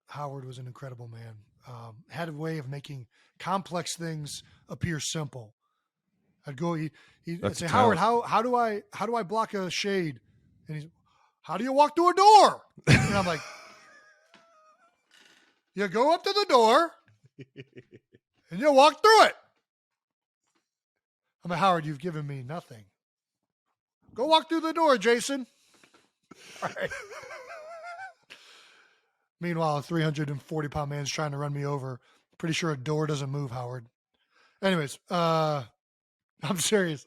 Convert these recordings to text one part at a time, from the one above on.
Howard was an incredible man. Had a way of making complex things appear simple. I'd go, I'd say, Howard, how do I block a shade? And he's, how do you walk through a door? And I'm like, you go up to the door and you walk through it. I'm like, Howard, you've given me nothing. Go walk through the door, Jason. All right. Meanwhile, a 340-pound man's trying to run me over. Pretty sure a door doesn't move, Howard. Anyways, I'm serious.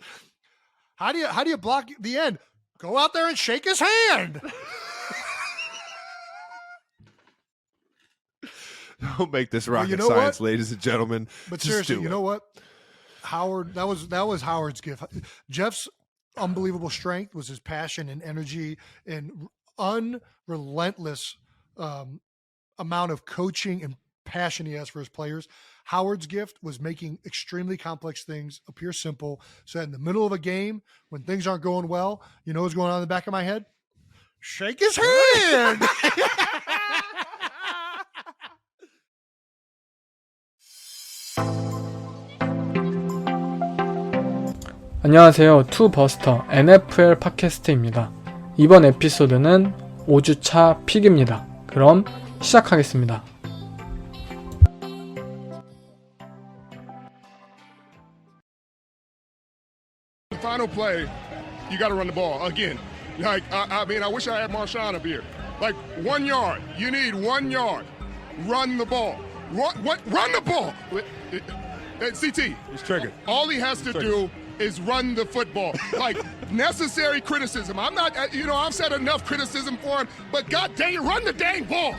How do you block the end? Go out there and shake his hand. Don't make this rocket science, ladies and gentlemen. But seriously, you know what? Howard, that was Howard's gift. Jeff's unbelievable strength was his passion and energy and unrelentless amount of coaching and passion he has for his players. Howard's gift was making extremely complex things appear simple. So in the middle of a game, when things aren't going well, you know what's going on in the back of my head? Shake his hand. 안녕하세요. 투버스터 NFL 팟캐스트입니다. 이번 에피소드는 5주차 픽입니다. 그럼 시작하겠습니다. Final play, you got to run the ball again. Like I mean, I wish I had Marshawn up here. Like 1 yard, you need 1 yard. Run the ball. Run the ball. CT. He's triggered. All he has to do is run the football. Like necessary criticism. I'm not, I've said enough criticism for him, but God dang it, run the dang ball.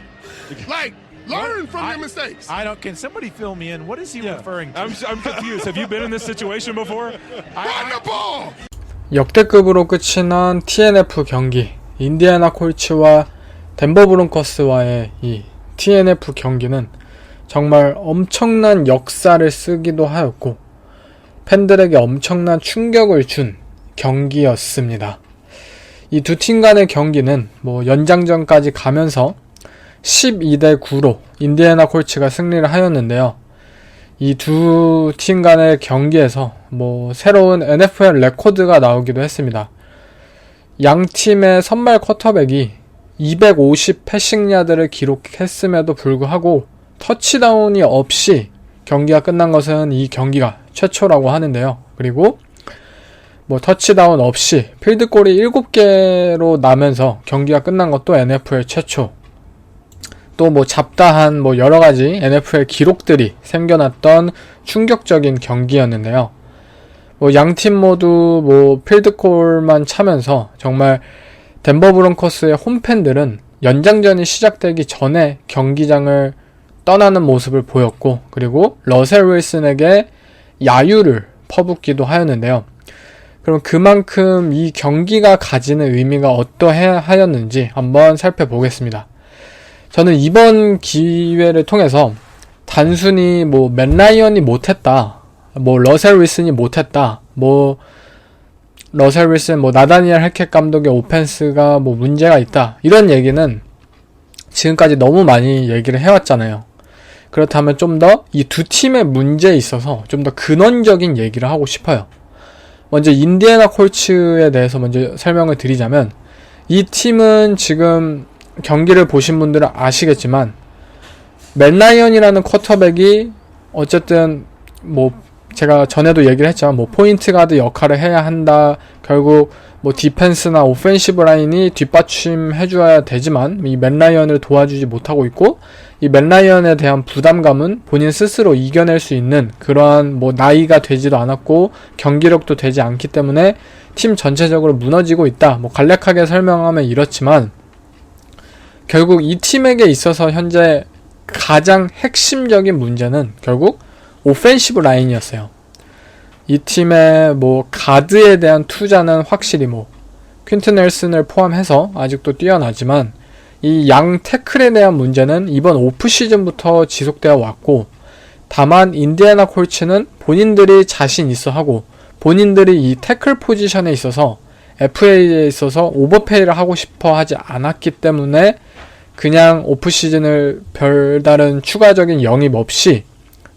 Like. Learn from your mistakes. Can somebody fill me in? What is he referring to? I'm confused. Have you been in this situation before? Run the ball! 역대급으로 끝이 난 TNF 경기, 인디애나 콜츠와 덴버 브론커스와의 이 TNF 경기는 정말 엄청난 역사를 쓰기도 하였고 팬들에게 엄청난 충격을 준 경기였습니다. 이 두 팀 간의 경기는 연장전까지 가면서 12대 9로 인디애나 콜츠가 승리를 하였는데요. 이 두 팀 간의 경기에서 새로운 NFL 레코드가 나오기도 했습니다. 양 팀의 선발 쿼터백이 250 패싱 야드를 기록했음에도 불구하고 터치다운이 없이 경기가 끝난 것은 이 경기가 최초라고 하는데요. 그리고 터치다운 없이 필드골이 7개로 나면서 경기가 끝난 것도 NFL 최초. 또 잡다한 여러가지 NFL 기록들이 생겨났던 충격적인 경기였는데요. 양팀 모두 필드골만 차면서 정말 덴버 브론커스의 홈팬들은 연장전이 시작되기 전에 경기장을 떠나는 모습을 보였고, 그리고 러셀 윌슨에게 야유를 퍼붓기도 하였는데요. 그럼 그만큼 이 경기가 가지는 의미가 어떠하였는지 한번 살펴보겠습니다. 저는 이번 기회를 통해서 단순히 맨 라이언이 못했다, 러셀 윌슨이 못했다, 러셀 윌슨, 나다니엘 해켓 감독의 오펜스가 문제가 있다, 이런 얘기는 지금까지 너무 많이 얘기를 해왔잖아요. 그렇다면 좀 더 이 두 팀의 문제에 있어서 좀 더 근원적인 얘기를 하고 싶어요. 먼저 인디애나 콜츠에 대해서 먼저 설명을 드리자면, 이 팀은 지금 경기를 보신 분들은 아시겠지만 맷 라이언이라는 쿼터백이 어쨌든 제가 전에도 얘기를 했지만 포인트 가드 역할을 해야 한다, 결국 디펜스나 오펜시브 라인이 뒷받침해줘야 되지만 이 맷 라이언을 도와주지 못하고 있고, 이 맷 라이언에 대한 부담감은 본인 스스로 이겨낼 수 있는 그러한 나이가 되지도 않았고 경기력도 되지 않기 때문에 팀 전체적으로 무너지고 있다, 간략하게 설명하면 이렇지만 결국 이 팀에게 있어서 현재 가장 핵심적인 문제는 결국 오펜시브 라인이었어요. 이 팀의 가드에 대한 투자는 확실히 퀸튼 넬슨을 포함해서 아직도 뛰어나지만 이 양 태클에 대한 문제는 이번 오프 시즌부터 지속되어 왔고, 다만 인디애나 콜츠는 본인들이 자신 있어 하고 본인들이 이 태클 포지션에 있어서 FA에 있어서 오버페이를 하고 싶어 하지 않았기 때문에 그냥 오프 시즌을 별다른 추가적인 영입 없이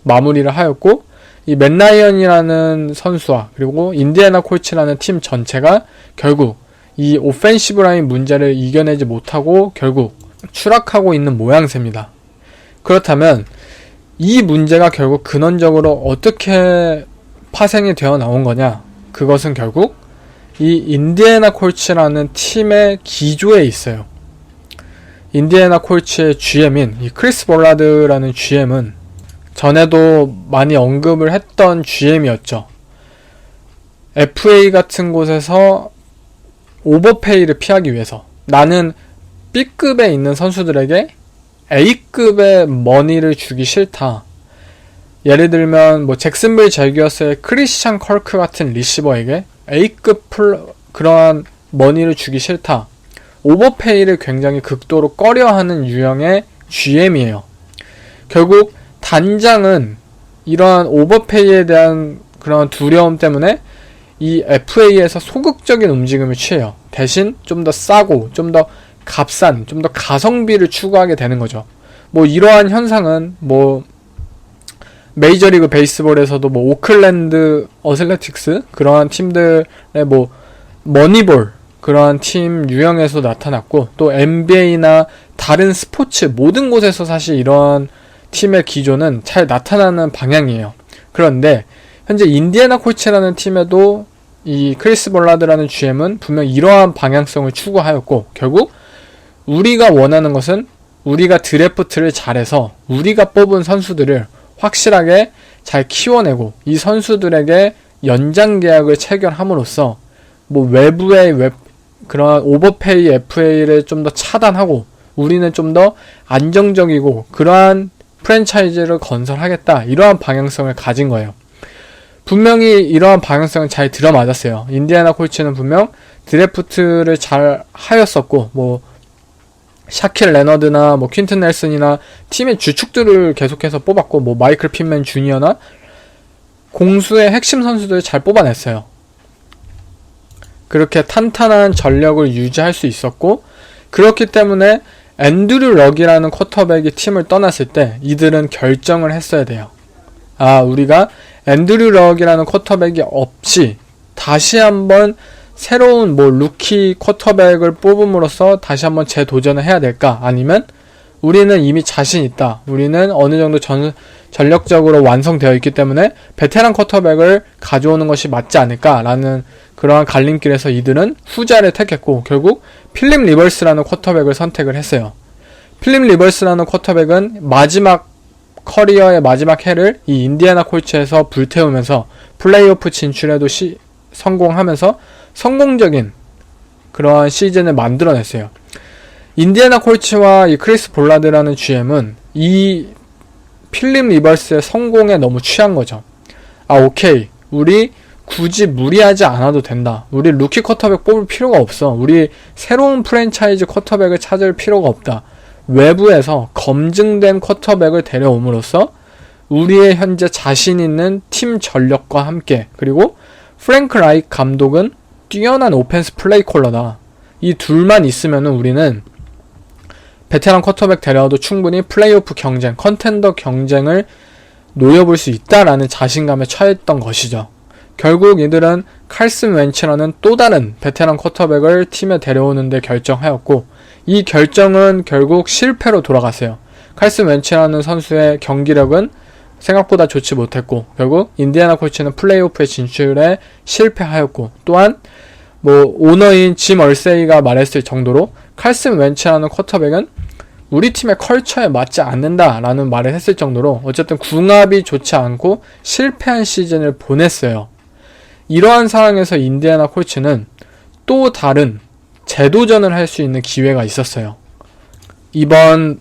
마무리를 하였고, 이 맷 라이언이라는 선수와 그리고 인디애나 콜츠라는 팀 전체가 결국 이 오펜시브 라인 문제를 이겨내지 못하고 결국 추락하고 있는 모양새입니다. 그렇다면 이 문제가 결국 근원적으로 어떻게 파생이 되어 나온 거냐? 그것은 결국 이 인디애나 콜츠라는 팀의 기조에 있어요. 인디애나 콜츠의 GM인 이 크리스 볼라드라는 GM은 전에도 많이 언급을 했던 GM이었죠. FA 같은 곳에서 오버페이를 피하기 위해서 나는 B급에 있는 선수들에게 A급의 머니를 주기 싫다. 예를 들면 뭐 잭슨빌 제기어스의 크리스찬 컬크 같은 리시버에게 A급 그러한 머니를 주기 싫다. 오버페이를 굉장히 극도로 꺼려하는 유형의 GM이에요. 결국 단장은 이러한 오버페이에 대한 그런 두려움 때문에 이 FA에서 소극적인 움직임을 취해요. 대신 좀 더 싸고 좀 더 값싼, 좀 더 가성비를 추구하게 되는 거죠. 뭐 이러한 현상은 뭐 메이저리그 베이스볼에서도 뭐 오클랜드 어슬레틱스 그러한 팀들의 뭐 머니볼 그러한 팀 유형에서 나타났고, 또 NBA나 다른 스포츠 모든 곳에서 사실 이러한 팀의 기조는 잘 나타나는 방향이에요. 그런데 현재 인디애나 콜츠라는 팀에도 이 크리스 볼라드라는 GM은 분명 이러한 방향성을 추구하였고, 결국 우리가 원하는 것은 우리가 드래프트를 잘해서 우리가 뽑은 선수들을 확실하게 잘 키워내고 이 선수들에게 연장 계약을 체결함으로써 뭐 외부의 그런 오버페이 FA를 좀 더 차단하고 우리는 좀 더 안정적이고 그러한 프랜차이즈를 건설하겠다, 이러한 방향성을 가진 거예요. 분명히 이러한 방향성은 잘 들어맞았어요. 인디애나 콜츠는 분명 드래프트를 잘 하였었고, 뭐 샤킬 레너드나 뭐 퀸튼 넬슨이나 팀의 주축들을 계속해서 뽑았고, 뭐 마이클 핀맨 주니어나 공수의 핵심 선수들을 잘 뽑아냈어요. 그렇게 탄탄한 전력을 유지할 수 있었고, 그렇기 때문에 앤드류 럭이라는 쿼터백이 팀을 떠났을 때 이들은 결정을 했어야 돼요. 아, 우리가 앤드류 럭이라는 쿼터백이 없이 다시 한번 새로운 뭐 루키 쿼터백을 뽑음으로써 다시 한번 재도전을 해야 될까? 아니면 우리는 이미 자신 있다, 우리는 어느 정도 전력적으로 완성되어 있기 때문에 베테랑 쿼터백을 가져오는 것이 맞지 않을까라는 그러한 갈림길에서 이들은 후자를 택했고, 결국 필립 리버스라는 쿼터백을 선택을 했어요. 필립 리버스라는 쿼터백은 커리어의 마지막 해를 이 인디애나 콜츠에서 불태우면서 플레이오프 진출에도 성공하면서 성공적인 그러한 시즌을 만들어냈어요. 인디애나 콜츠와 이 크리스 볼라드라는 GM은 이 필립 리버스의 성공에 너무 취한 거죠. 아, 오케이, 우리 굳이 무리하지 않아도 된다. 우리 루키 쿼터백 뽑을 필요가 없어. 우리 새로운 프랜차이즈 쿼터백을 찾을 필요가 없다. 외부에서 검증된 쿼터백을 데려옴으로써 우리의 현재 자신 있는 팀 전력과 함께, 그리고 프랭크 라이크 감독은 뛰어난 오펜스 플레이 콜러다. 이 둘만 있으면은 우리는 베테랑 쿼터백 데려와도 충분히 플레이오프 경쟁, 컨텐더 경쟁을 노려볼 수 있다라는 자신감에 처했던 것이죠. 결국 이들은 칼슨 웬츠라는 또 다른 베테랑 쿼터백을 팀에 데려오는데 결정하였고, 이 결정은 결국 실패로 돌아갔어요. 칼슨 웬츠라는 선수의 경기력은 생각보다 좋지 못했고, 결국 인디애나 콜츠는 플레이오프에 진출에 실패하였고, 또한 뭐 오너인 짐 얼세이가 말했을 정도로 칼슨 웬츠라는 쿼터백은 우리 팀의 컬처에 맞지 않는다라는 말을 했을 정도로 어쨌든 궁합이 좋지 않고 실패한 시즌을 보냈어요. 이러한 상황에서 인디애나 콜츠는 또 다른 재도전을 할 수 있는 기회가 있었어요. 이번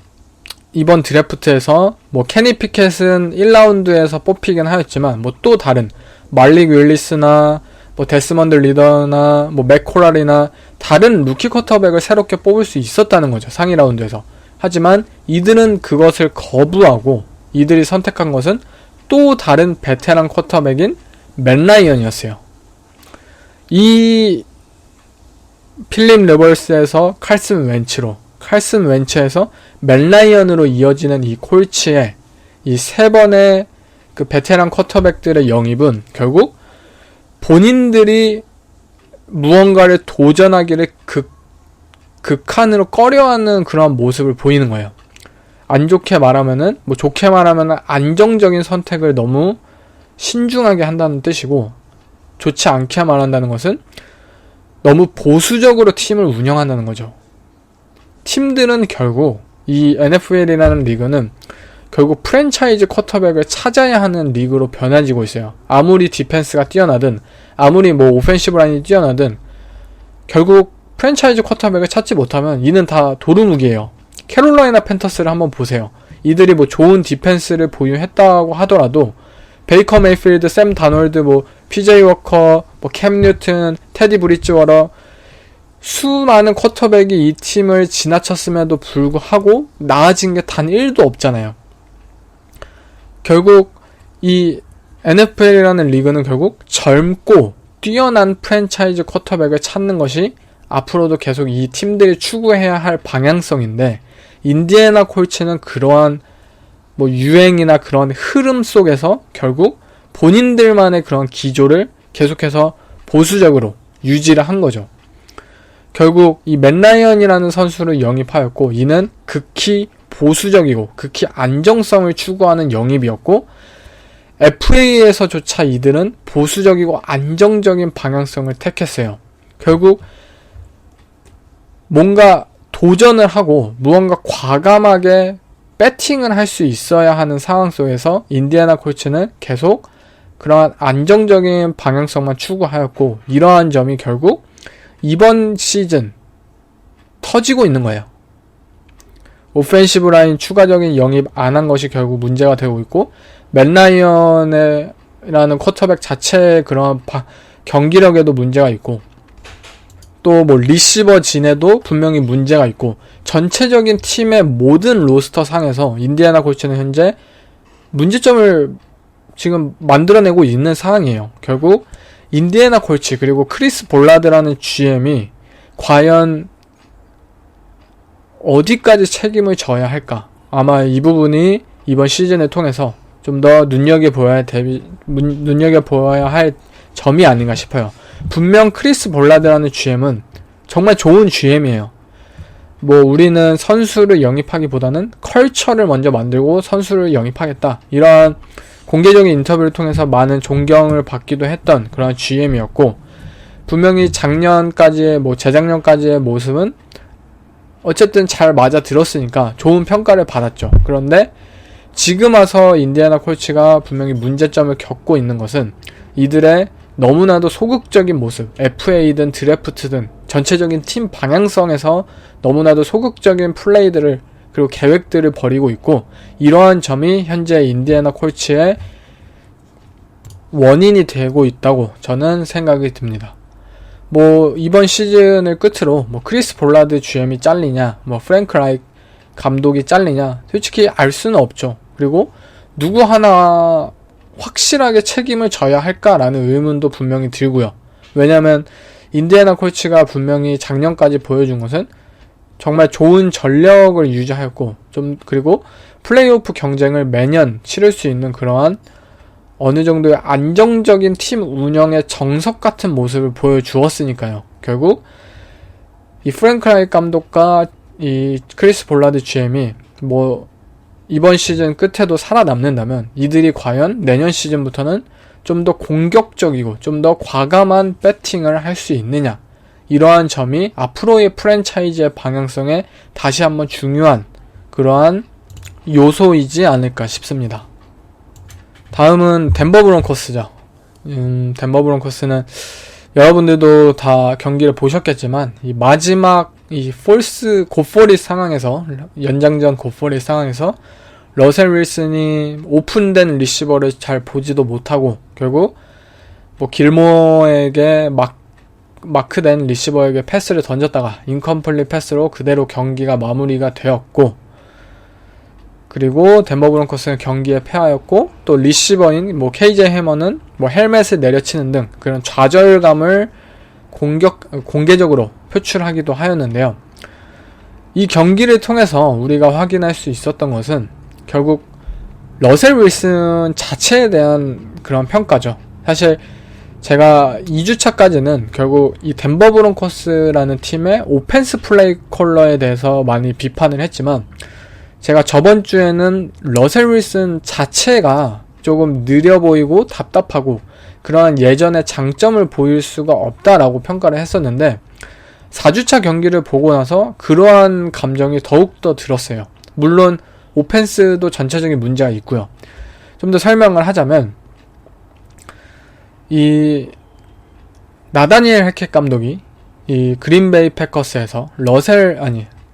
드래프트에서 뭐 케니 피켓은 1라운드에서 뽑히긴 하였지만 뭐 또 다른 말릭 윌리스나 뭐 데스먼드 리더나 뭐 맥코랄이나 다른 루키 쿼터백을 새롭게 뽑을 수 있었다는 거죠, 상위 라운드에서. 하지만 이들은 그것을 거부하고 이들이 선택한 것은 또 다른 베테랑 쿼터백인 맷 라이언이었어요. 이 필립 리버스에서 칼슨 웬츠로 칼슨 웬츠에서 맥라이언으로 이어지는 이 콜츠의 이 3번의 그 베테랑 쿼터백들의 영입은 결국 본인들이 무언가를 도전하기를 극한으로 꺼려하는 그런 모습을 보이는 거예요. 안 좋게 말하면은, 뭐 좋게 말하면은 안정적인 선택을 너무 신중하게 한다는 뜻이고, 좋지 않게 말한다는 것은 너무 보수적으로 팀을 운영한다는 거죠. 팀들은 결국 이 NFL이라는 리그는 결국 프랜차이즈 쿼터백을 찾아야 하는 리그로 변해지고 있어요. 아무리 디펜스가 뛰어나든 아무리 뭐 오펜시브 라인이 뛰어나든 결국 프랜차이즈 쿼터백을 찾지 못하면 이는 다 도루묵이에요. 캐롤라이나 팬터스를 한번 보세요. 이들이 뭐 좋은 디펜스를 보유했다고 하더라도 베이커 메이필드, 샘 다놀드, 뭐 PJ 워커, 뭐 캠 뉴튼, 테디 브리지워터 수많은 쿼터백이 이 팀을 지나쳤음에도 불구하고 나아진 게 단 1도 없잖아요. 결국 이 NFL이라는 리그는 결국 젊고 뛰어난 프랜차이즈 쿼터백을 찾는 것이 앞으로도 계속 이 팀들이 추구해야 할 방향성인데, 인디애나 콜츠는 그러한 뭐 유행이나 그런 흐름 속에서 결국 본인들만의 그런 기조를 계속해서 보수적으로 유지를 한 거죠. 결국 이 맥라이언이라는 선수를 영입하였고, 이는 극히 보수적이고 극히 안정성을 추구하는 영입이었고, FA에서조차 이들은 보수적이고 안정적인 방향성을 택했어요. 결국 뭔가 도전을 하고 무언가 과감하게 배팅을 할 수 있어야 하는 상황 속에서 인디애나 콜츠는 계속 그러한 안정적인 방향성만 추구하였고, 이러한 점이 결국 이번 시즌 터지고 있는 거예요. 오펜시브 라인 추가적인 영입 안 한 것이 결국 문제가 되고 있고, 맥라이언이라는 쿼터백 자체의 그런 경기력에도 문제가 있고, 또 뭐 리시버 진에도 분명히 문제가 있고, 전체적인 팀의 모든 로스터 상에서 인디애나 콜츠는 현재 문제점을 지금 만들어내고 있는 상황이에요. 결국 인디애나 콜츠 그리고 크리스 볼라드라는 GM이 과연 어디까지 책임을 져야 할까? 아마 이 부분이 이번 시즌을 통해서 좀 더 눈여겨보아야 할 점이 아닌가 싶어요. 분명 크리스 볼라드라는 GM은 정말 좋은 GM이에요. 뭐 우리는 선수를 영입하기보다는 컬처를 먼저 만들고 선수를 영입하겠다, 이러한 공개적인 인터뷰를 통해서 많은 존경을 받기도 했던 그런 GM이었고, 분명히 작년까지의 뭐 재작년까지의 모습은 어쨌든 잘 맞아 들었으니까 좋은 평가를 받았죠. 그런데 지금 와서 인디애나 콜츠가 분명히 문제점을 겪고 있는 것은 이들의 너무나도 소극적인 모습, FA든 드래프트든 전체적인 팀 방향성에서 너무나도 소극적인 플레이들을 그리고 계획들을 벌이고 있고, 이러한 점이 현재 인디애나 콜츠의 원인이 되고 있다고 저는 생각이 듭니다. 뭐 이번 시즌을 끝으로 뭐 크리스 볼라드 GM이 잘리냐, 뭐 프랭크 라이크 감독이 잘리냐, 솔직히 알 수는 없죠. 그리고 누구 하나 확실하게 책임을 져야 할까라는 의문도 분명히 들고요. 왜냐면 인디애나 콜츠가 분명히 작년까지 보여준 것은 정말 좋은 전력을 유지하였고, 그리고 플레이오프 경쟁을 매년 치를 수 있는 그러한 어느 정도의 안정적인 팀 운영의 정석 같은 모습을 보여주었으니까요. 결국 이 프랭크 라이크 감독과 이 크리스 볼라드 GM이 뭐 이번 시즌 끝에도 살아남는다면 이들이 과연 내년 시즌부터는 좀 더 공격적이고 좀 더 과감한 배팅을 할 수 있느냐, 이러한 점이 앞으로의 프랜차이즈의 방향성에 다시 한번 중요한 그러한 요소이지 않을까 싶습니다. 다음은 덴버 브론코스죠. 덴버 브론코스는 여러분들도 다 경기를 보셨겠지만, 이 마지막 이 폴스 굿포릿 상황에서, 연장전 굿포릿 상황에서 러셀 윌슨이 오픈된 리시버를 잘 보지도 못하고 결국 뭐 길모어에게 마크된 리시버에게 패스를 던졌다가 인컴플릿 패스로 그대로 경기가 마무리가 되었고, 그리고 덴버 브론코스는 경기에 패하였고, 또 리시버인 뭐 KJ 해머는 뭐 헬멧을 내려치는 등 그런 좌절감을 공개적으로 표출하기도 하였는데요. 이 경기를 통해서 우리가 확인할 수 있었던 것은 결국 러셀 윌슨 자체에 대한 그런 평가죠. 사실 제가 2주차까지는 결국 이 덴버 브론코스라는 팀의 오펜스 플레이 콜러에 대해서 많이 비판을 했지만, 제가 저번 주에는 러셀 윌슨 자체가 조금 느려 보이고 답답하고 그러한 예전의 장점을 보일 수가 없다라고 평가를 했었는데, 4주차 경기를 보고 나서 그러한 감정이 더욱더 들었어요. 물론 오펜스도 전체적인 문제가 있고요. 좀 더 설명을 하자면, 이 나다니엘 해켓 감독이 이 그린베이 패커스에서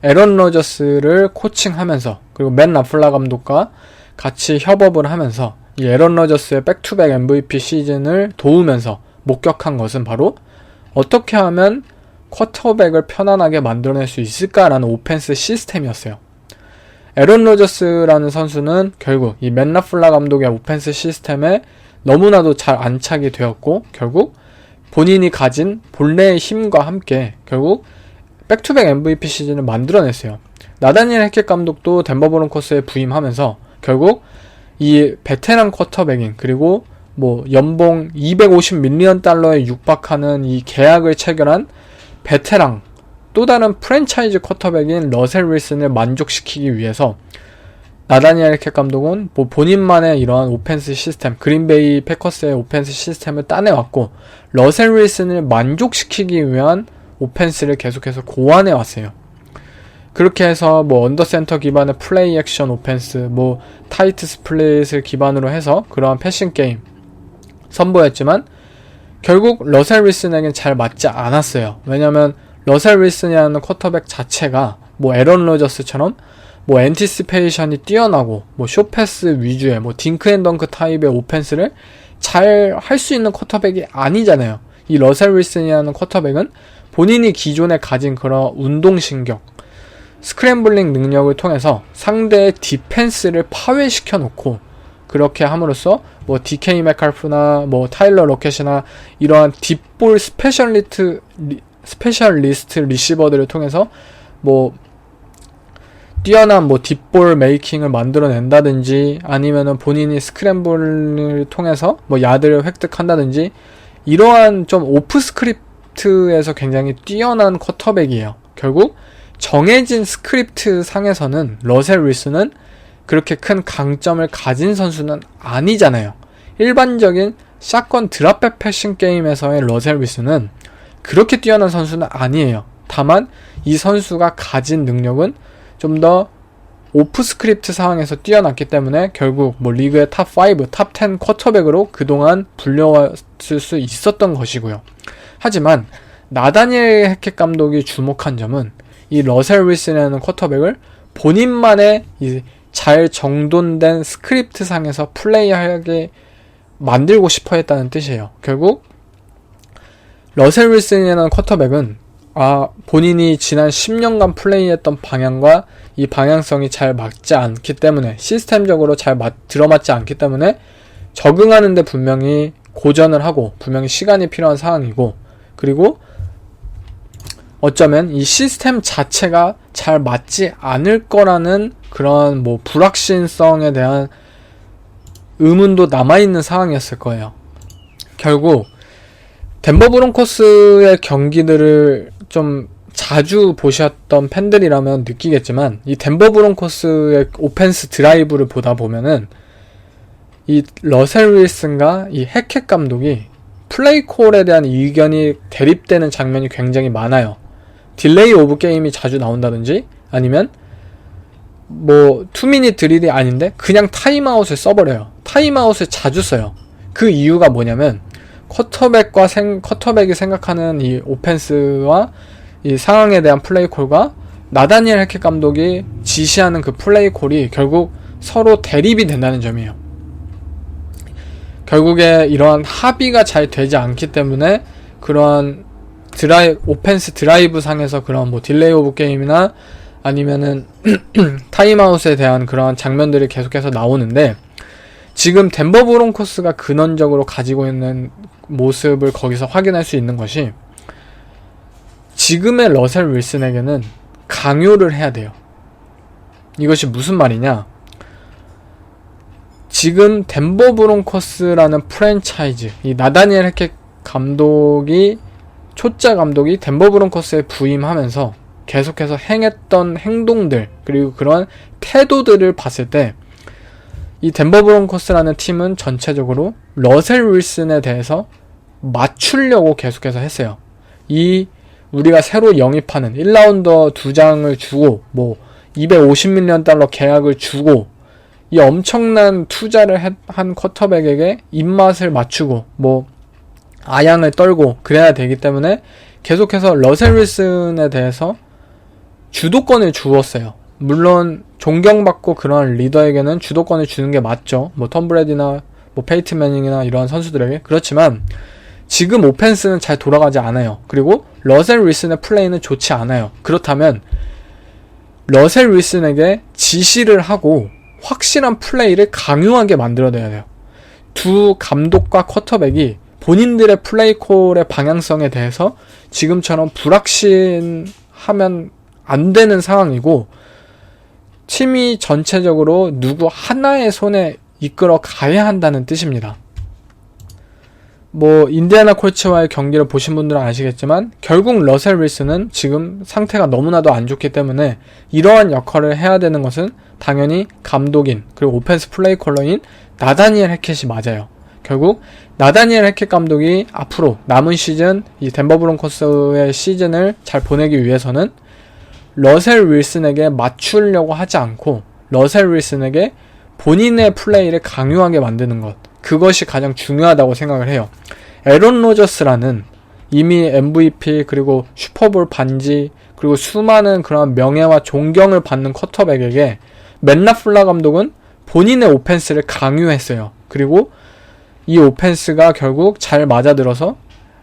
에런 로저스를 코칭하면서, 그리고 맨 라플라 감독과 같이 협업을 하면서 이 에런 로저스의 백투백 MVP 시즌을 도우면서 목격한 것은 바로 어떻게 하면 쿼터백을 편안하게 만들어낼 수 있을까라는 오펜스 시스템이었어요. 에런 로저스라는 선수는 결국 이 맨 라플라 감독의 오펜스 시스템에 너무나도 잘 안착이 되었고, 결국 본인이 가진 본래의 힘과 함께 결국 백투백 MVP 시즌을 만들어냈어요. 나다니엘 해켓 감독도 덴버 브론코스에 부임하면서 결국 이 베테랑 쿼터백인, 그리고 뭐 연봉 250밀리언 달러에 육박하는 이 계약을 체결한 베테랑, 또 다른 프랜차이즈 쿼터백인 러셀 윌슨을 만족시키기 위해서 나다니엘 해켓 감독은 뭐 본인만의 이러한 오펜스 시스템, 그린베이 패커스의 오펜스 시스템을 따내왔고, 러셀 윌슨을 만족시키기 위한 오펜스를 계속해서 고안해 왔어요. 그렇게 해서 뭐 언더센터 기반의 플레이 액션 오펜스, 뭐 타이트 스플릿을 기반으로 해서 그러한 패싱 게임 선보였지만, 결국 러셀 윌슨에겐 잘 맞지 않았어요. 왜냐면 러셀 윌슨이라는 쿼터백 자체가 뭐 에런 로저스처럼 뭐 엔티시페이션이 뛰어나고 뭐 숏패스 위주의 뭐 딩크앤덩크 타입의 오펜스를 잘 할 수 있는 쿼터백이 아니잖아요. 이 러셀 윌슨이라는 쿼터백은 본인이 기존에 가진 그런 운동신경, 스크램블링 능력을 통해서 상대의 디펜스를 파괴시켜 놓고, 그렇게 함으로써 뭐 DK 메칼프나 뭐 타일러 로켓이나 이러한 딥볼 스페셜리스트 리시버들을 통해서 뭐 뛰어난 뭐 딥볼 메이킹을 만들어낸다든지, 아니면은 본인이 스크램블을 통해서 뭐 야드를 획득한다든지, 이러한 좀 오프 스크립트에서 굉장히 뛰어난 쿼터백이에요. 결국 정해진 스크립트 상에서는 러셀 윌슨은 그렇게 큰 강점을 가진 선수는 아니잖아요. 일반적인 샷건 드랍백 패싱 게임에서의 러셀 윌슨은 그렇게 뛰어난 선수는 아니에요. 다만 이 선수가 가진 능력은 좀 더 오프 스크립트 상황에서 뛰어났기 때문에 결국 뭐 리그의 탑5, 탑10 쿼터백으로 그동안 불려왔을 수 있었던 것이고요. 하지만 나다니엘 해켓 감독이 주목한 점은 이 러셀 윌슨이라는 쿼터백을 본인만의 이 잘 정돈된 스크립트 상에서 플레이하게 만들고 싶어 했다는 뜻이에요. 결국 러셀 윌슨이라는 쿼터백은 본인이 지난 10년간 플레이했던 방향과 이 방향성이 잘 맞지 않기 때문에, 시스템적으로 잘 들어맞지 않기 때문에 적응하는데 분명히 고전을 하고 분명히 시간이 필요한 상황이고, 그리고 어쩌면 이 시스템 자체가 잘 맞지 않을 거라는 그런 뭐 불확실성에 대한 의문도 남아있는 상황이었을 거예요. 결국 덴버 브론코스의 경기들을 좀 자주 보셨던 팬들이라면 느끼겠지만, 이 덴버 브론코스의 오펜스 드라이브를 보다 보면은 이 러셀 윌슨과 이 해켓 감독이 플레이 콜에 대한 의견이 대립되는 장면이 굉장히 많아요. 딜레이 오브 게임이 자주 나온다든지, 아니면 뭐 2미닛 드릴이 아닌데 그냥 타임아웃을 써버려요. 타임아웃을 자주 써요. 그 이유가 뭐냐면 쿼터백이 생각하는 이 오펜스와 이 상황에 대한 플레이콜과 나다니엘 해켓 감독이 지시하는 그 플레이콜이 결국 서로 대립이 된다는 점이에요. 결국에 이러한 합의가 잘 되지 않기 때문에 그러한 오펜스 드라이브 상에서 그런 뭐 딜레이 오브 게임이나 아니면은 타임아웃에 대한 그런 장면들이 계속해서 나오는데, 지금 덴버 브론코스가 근원적으로 가지고 있는 모습을 거기서 확인할 수 있는 것이, 지금의 러셀 윌슨에게는 강요를 해야 돼요. 이것이 무슨 말이냐? 지금 덴버 브론코스라는 프랜차이즈, 이 나다니엘 해켓 감독이, 초짜 감독이 덴버 브론코스에 부임하면서 계속해서 행했던 행동들, 그리고 그런 태도들을 봤을 때 이 덴버 브론코스라는 팀은 전체적으로 러셀 윌슨에 대해서 맞추려고 계속해서 했어요. 이 우리가 새로 영입하는 1라운더 2장을 주고 뭐 250밀리언 달러 계약을 주고 이 엄청난 투자를 한 쿼터백에게 입맛을 맞추고 뭐 아양을 떨고 그래야 되기 때문에 계속해서 러셀 윌슨에 대해서 주도권을 주었어요. 물론 존경받고 그런 리더에게는 주도권을 주는 게 맞죠. 뭐 톰 브래디나 뭐 페이튼 매닝이나 이러한 선수들에게. 그렇지만 지금 오펜스는 잘 돌아가지 않아요. 그리고 러셀 윌슨의 플레이는 좋지 않아요. 그렇다면 러셀 윌슨에게 지시를 하고 확실한 플레이를 강요하게 만들어내야 돼요. 두 감독과 쿼터백이 본인들의 플레이콜의 방향성에 대해서 지금처럼 불확신하면 안 되는 상황이고, 팀이 전체적으로 누구 하나의 손에 이끌어 가야 한다는 뜻입니다. 뭐 인디애나 콜츠와의 경기를 보신 분들은 아시겠지만 결국 러셀 윌슨은 지금 상태가 너무나도 안 좋기 때문에 이러한 역할을 해야 되는 것은 당연히 감독인 그리고 오펜스 플레이 컬러인 나다니엘 해켓이 맞아요. 결국 나다니엘 해켓 감독이 앞으로 남은 시즌 이 덴버 브론코스의 시즌을 잘 보내기 위해서는 러셀 윌슨에게 맞추려고 하지 않고 러셀 윌슨에게 본인의 플레이를 강요하게 만드는 것, 그것이 가장 중요하다고 생각을 해요. 에런 로저스라는 이미 MVP 그리고 슈퍼볼 반지 그리고 수많은 그런 명예와 존경을 받는 쿼터백에게 맷 라플라 감독은 본인의 오펜스를 강요했어요. 그리고 이 오펜스가 결국 잘 맞아들어서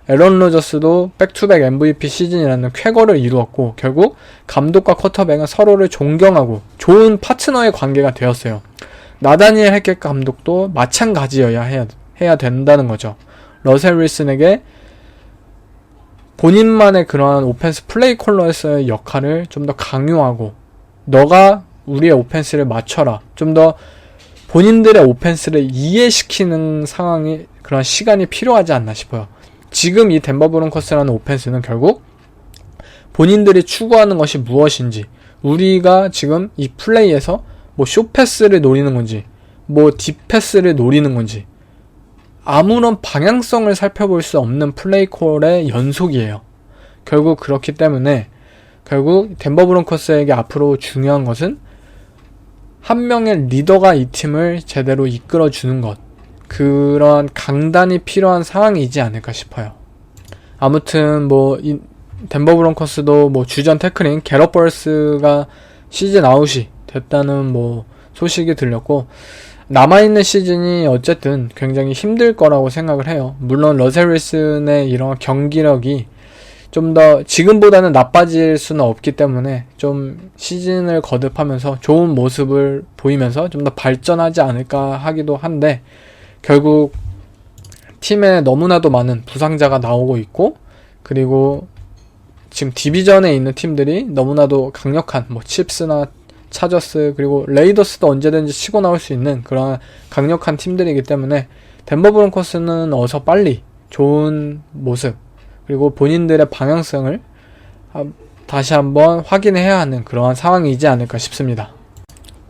에런 로저스도 백투백 MVP 시즌이라는 쾌거를 이루었고 결국 감독과 쿼터백은 서로를 존경하고 좋은 파트너의 관계가 되었어요. 나다니엘 해켓 감독도 마찬가지여야 해야 된다는 거죠. 러셀 윌슨에게 본인만의 그러한 오펜스 플레이 콜러에서의 역할을 좀 더 강요하고 너가 우리의 오펜스를 맞춰라. 좀 더 본인들의 오펜스를 이해시키는 상황이 그런 시간이 필요하지 않나 싶어요. 지금 이 덴버 브론코스라는 오펜스는 결국 본인들이 추구하는 것이 무엇인지, 우리가 지금 이 플레이에서 뭐 숏패스를 노리는 건지 뭐 딥패스를 노리는 건지 아무런 방향성을 살펴볼 수 없는 플레이콜의 연속이에요. 결국 그렇기 때문에 결국 덴버 브론코스에게 앞으로 중요한 것은 한 명의 리더가 이 팀을 제대로 이끌어주는 것, 그런 강단이 필요한 상황이지 않을까 싶어요. 아무튼 뭐 이 덴버 브론코스도 뭐 주전 태클인 게럿 벌스가 시즌 아웃이 됐다는 뭐 소식이 들렸고, 남아있는 시즌이 어쨌든 굉장히 힘들 거라고 생각을 해요. 물론 러셀 윌슨의 이런 경기력이 좀 더 지금보다는 나빠질 수는 없기 때문에 좀 시즌을 거듭하면서 좋은 모습을 보이면서 좀 더 발전하지 않을까 하기도 한데, 결국 팀에 너무나도 많은 부상자가 나오고 있고, 그리고 지금 디비전에 있는 팀들이 너무나도 강력한 뭐 칩스나 차저스 그리고 레이더스도 언제든지 치고 나올 수 있는 그런 강력한 팀들이기 때문에 덴버 브론코스는 어서 빨리 좋은 모습 그리고 본인들의 방향성을 다시 한번 확인해야 하는 그러한 상황이지 않을까 싶습니다.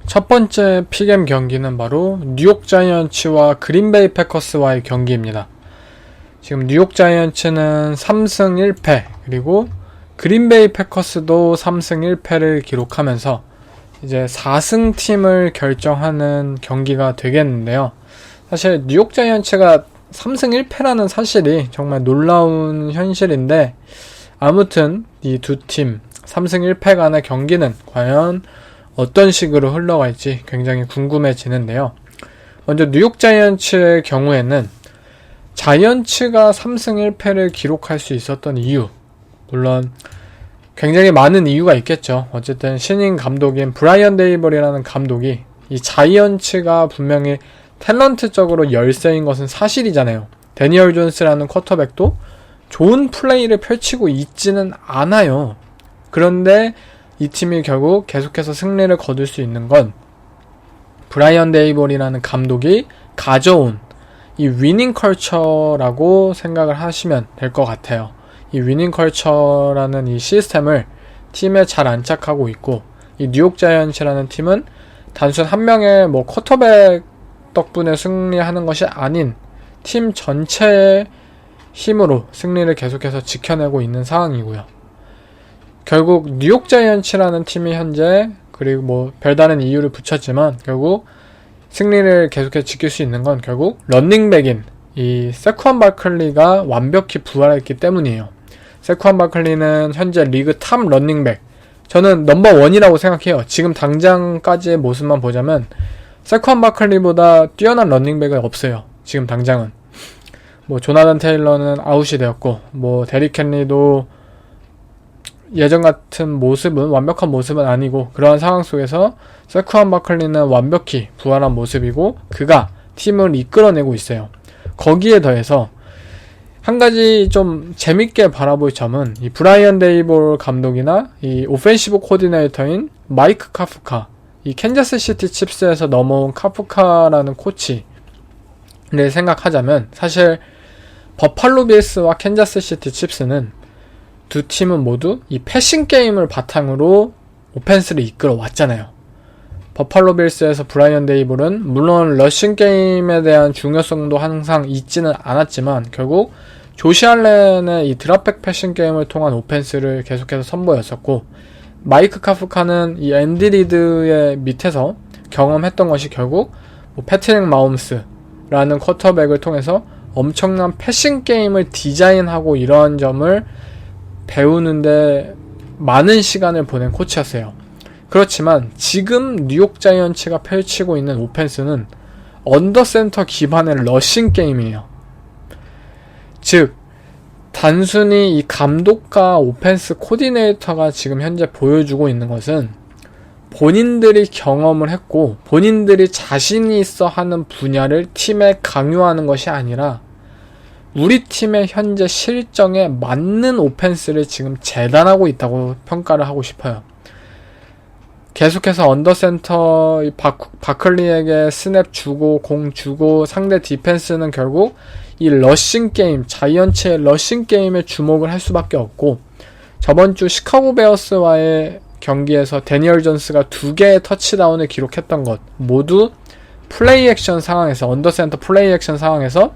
첫 번째 픽엠 경기는 바로 뉴욕 자이언츠와 그린베이 패커스와의 경기입니다. 지금 뉴욕 자이언츠는 3승 1패 그리고 그린베이 패커스도 3승 1패를 기록하면서 이제 4승 팀을 결정하는 경기가 되겠는데요. 사실 뉴욕 자이언츠가 3승 1패라는 사실이 정말 놀라운 현실인데, 아무튼 이 두 팀 3승 1패 간의 경기는 과연 어떤 식으로 흘러갈지 굉장히 궁금해지는데요. 먼저 뉴욕 자이언츠의 경우에는 자이언츠가 3승 1패를 기록할 수 있었던 이유, 물론 굉장히 많은 이유가 있겠죠. 어쨌든 신인 감독인 브라이언 데이블이라는 감독이 이 자이언츠가 분명히 탤런트적으로 열세인 것은 사실이잖아요. 데니얼 존스라는 쿼터백도 좋은 플레이를 펼치고 있지는 않아요. 그런데 이 팀이 결국 계속해서 승리를 거둘 수 있는 건 브라이언 데이볼이라는 감독이 가져온 이 위닝 컬처라고 생각을 하시면 될 것 같아요. 이 위닝 컬처라는 이 시스템을 팀에 잘 안착하고 있고, 이 뉴욕 자이언츠라는 팀은 단순 한 명의 뭐 쿼터백 덕분에 승리하는 것이 아닌 팀 전체의 힘으로 승리를 계속해서 지켜내고 있는 상황이고요. 결국 뉴욕 자이언츠라는 팀이 현재, 그리고 뭐 별다른 이유를 붙였지만 결국 승리를 계속해서 지킬 수 있는 건 결국 런닝백인 이 세쿠안 바클리가 완벽히 부활했기 때문이에요. 세쿠안 바클리는 현재 리그 탑 런닝백, 저는 넘버1이라고 생각해요. 지금 당장까지의 모습만 보자면 세쿠안 바클리보다 뛰어난 런닝백은 없어요. 지금 당장은. 뭐 조나단 테일러는 아웃이 되었고, 뭐 데릭 헨리도 예전 같은 모습은, 완벽한 모습은 아니고, 그러한 상황 속에서 세쿠안 바클리는 완벽히 부활한 모습이고 그가 팀을 이끌어내고 있어요. 거기에 더해서 한 가지 좀 재밌게 바라볼 점은 이 브라이언 데이볼 감독이나 이 오펜시브 코디네이터인 마이크 카프카, 이 캔자스 시티 칩스에서 넘어온 카프카라는 코치를 생각하자면, 사실 버팔로 빌스와 캔자스 시티 칩스는 두 팀은 모두 이 패싱 게임을 바탕으로 오펜스를 이끌어 왔잖아요. 버팔로 빌스에서 브라이언 데이볼은 물론 러싱 게임에 대한 중요성도 항상 있지는 않았지만 결국 조시 알렌의 이 드랍백 패싱 게임을 통한 오펜스를 계속해서 선보였었고, 마이크 카프카는 이 앤디 리드의 밑에서 경험했던 것이 결국 뭐 패트릭 마홈스라는 쿼터백을 통해서 엄청난 패싱 게임을 디자인하고 이러한 점을 배우는데 많은 시간을 보낸 코치였어요. 그렇지만 지금 뉴욕 자이언츠가 펼치고 있는 오펜스는 언더센터 기반의 러싱 게임이에요. 즉 단순히 이 감독과 오펜스 코디네이터가 지금 현재 보여주고 있는 것은 본인들이 경험을 했고 본인들이 자신이 있어 하는 분야를 팀에 강요하는 것이 아니라 우리 팀의 현재 실정에 맞는 오펜스를 지금 재단하고 있다고 평가를 하고 싶어요. 계속해서 언더센터 바클리에게 스냅 주고 공 주고 상대 디펜스는 결국 이 러싱 게임, 자이언츠의 러싱 게임에 주목을 할 수밖에 없고, 저번주 시카고 베어스와의 경기에서 데니얼 존스가 2개의 터치다운을 기록했던 것 모두 플레이 액션 상황에서, 언더센터 플레이 액션 상황에서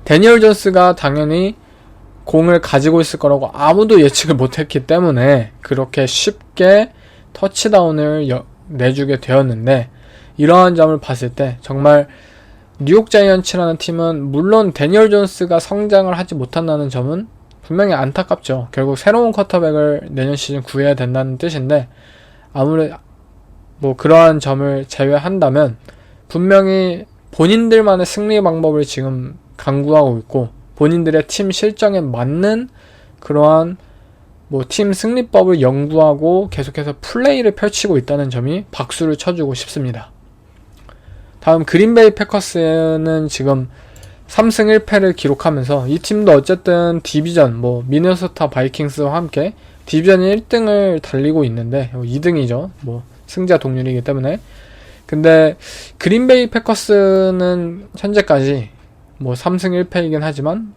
데니얼 존스가 당연히 공을 가지고 있을 거라고 아무도 예측을 못했기 때문에 그렇게 쉽게 터치다운을 내주게 되었는데, 이러한 점을 봤을 때 정말 뉴욕 자이언츠라는 팀은 물론 데니얼 존스가 성장을 하지 못한다는 점은 분명히 안타깝죠. 결국 새로운 쿼터백을 내년 시즌 구해야 된다는 뜻인데, 아무래도 뭐 그러한 점을 제외한다면 분명히 본인들만의 승리 방법을 지금 강구하고 있고 본인들의 팀 실정에 맞는 그러한 뭐 팀 승리법을 연구하고 계속해서 플레이를 펼치고 있다는 점이 박수를 쳐주고 싶습니다. 다음 그린베이 패커스는 지금 3승 1패를 기록하면서 이 팀도 어쨌든 디비전 뭐 미네소타 바이킹스와 함께 디비전 1등을 달리고 있는데 2등이죠. 뭐 승자 동률이기 때문에. 근데 그린베이 패커스는 현재까지 뭐 3승 1패이긴 하지만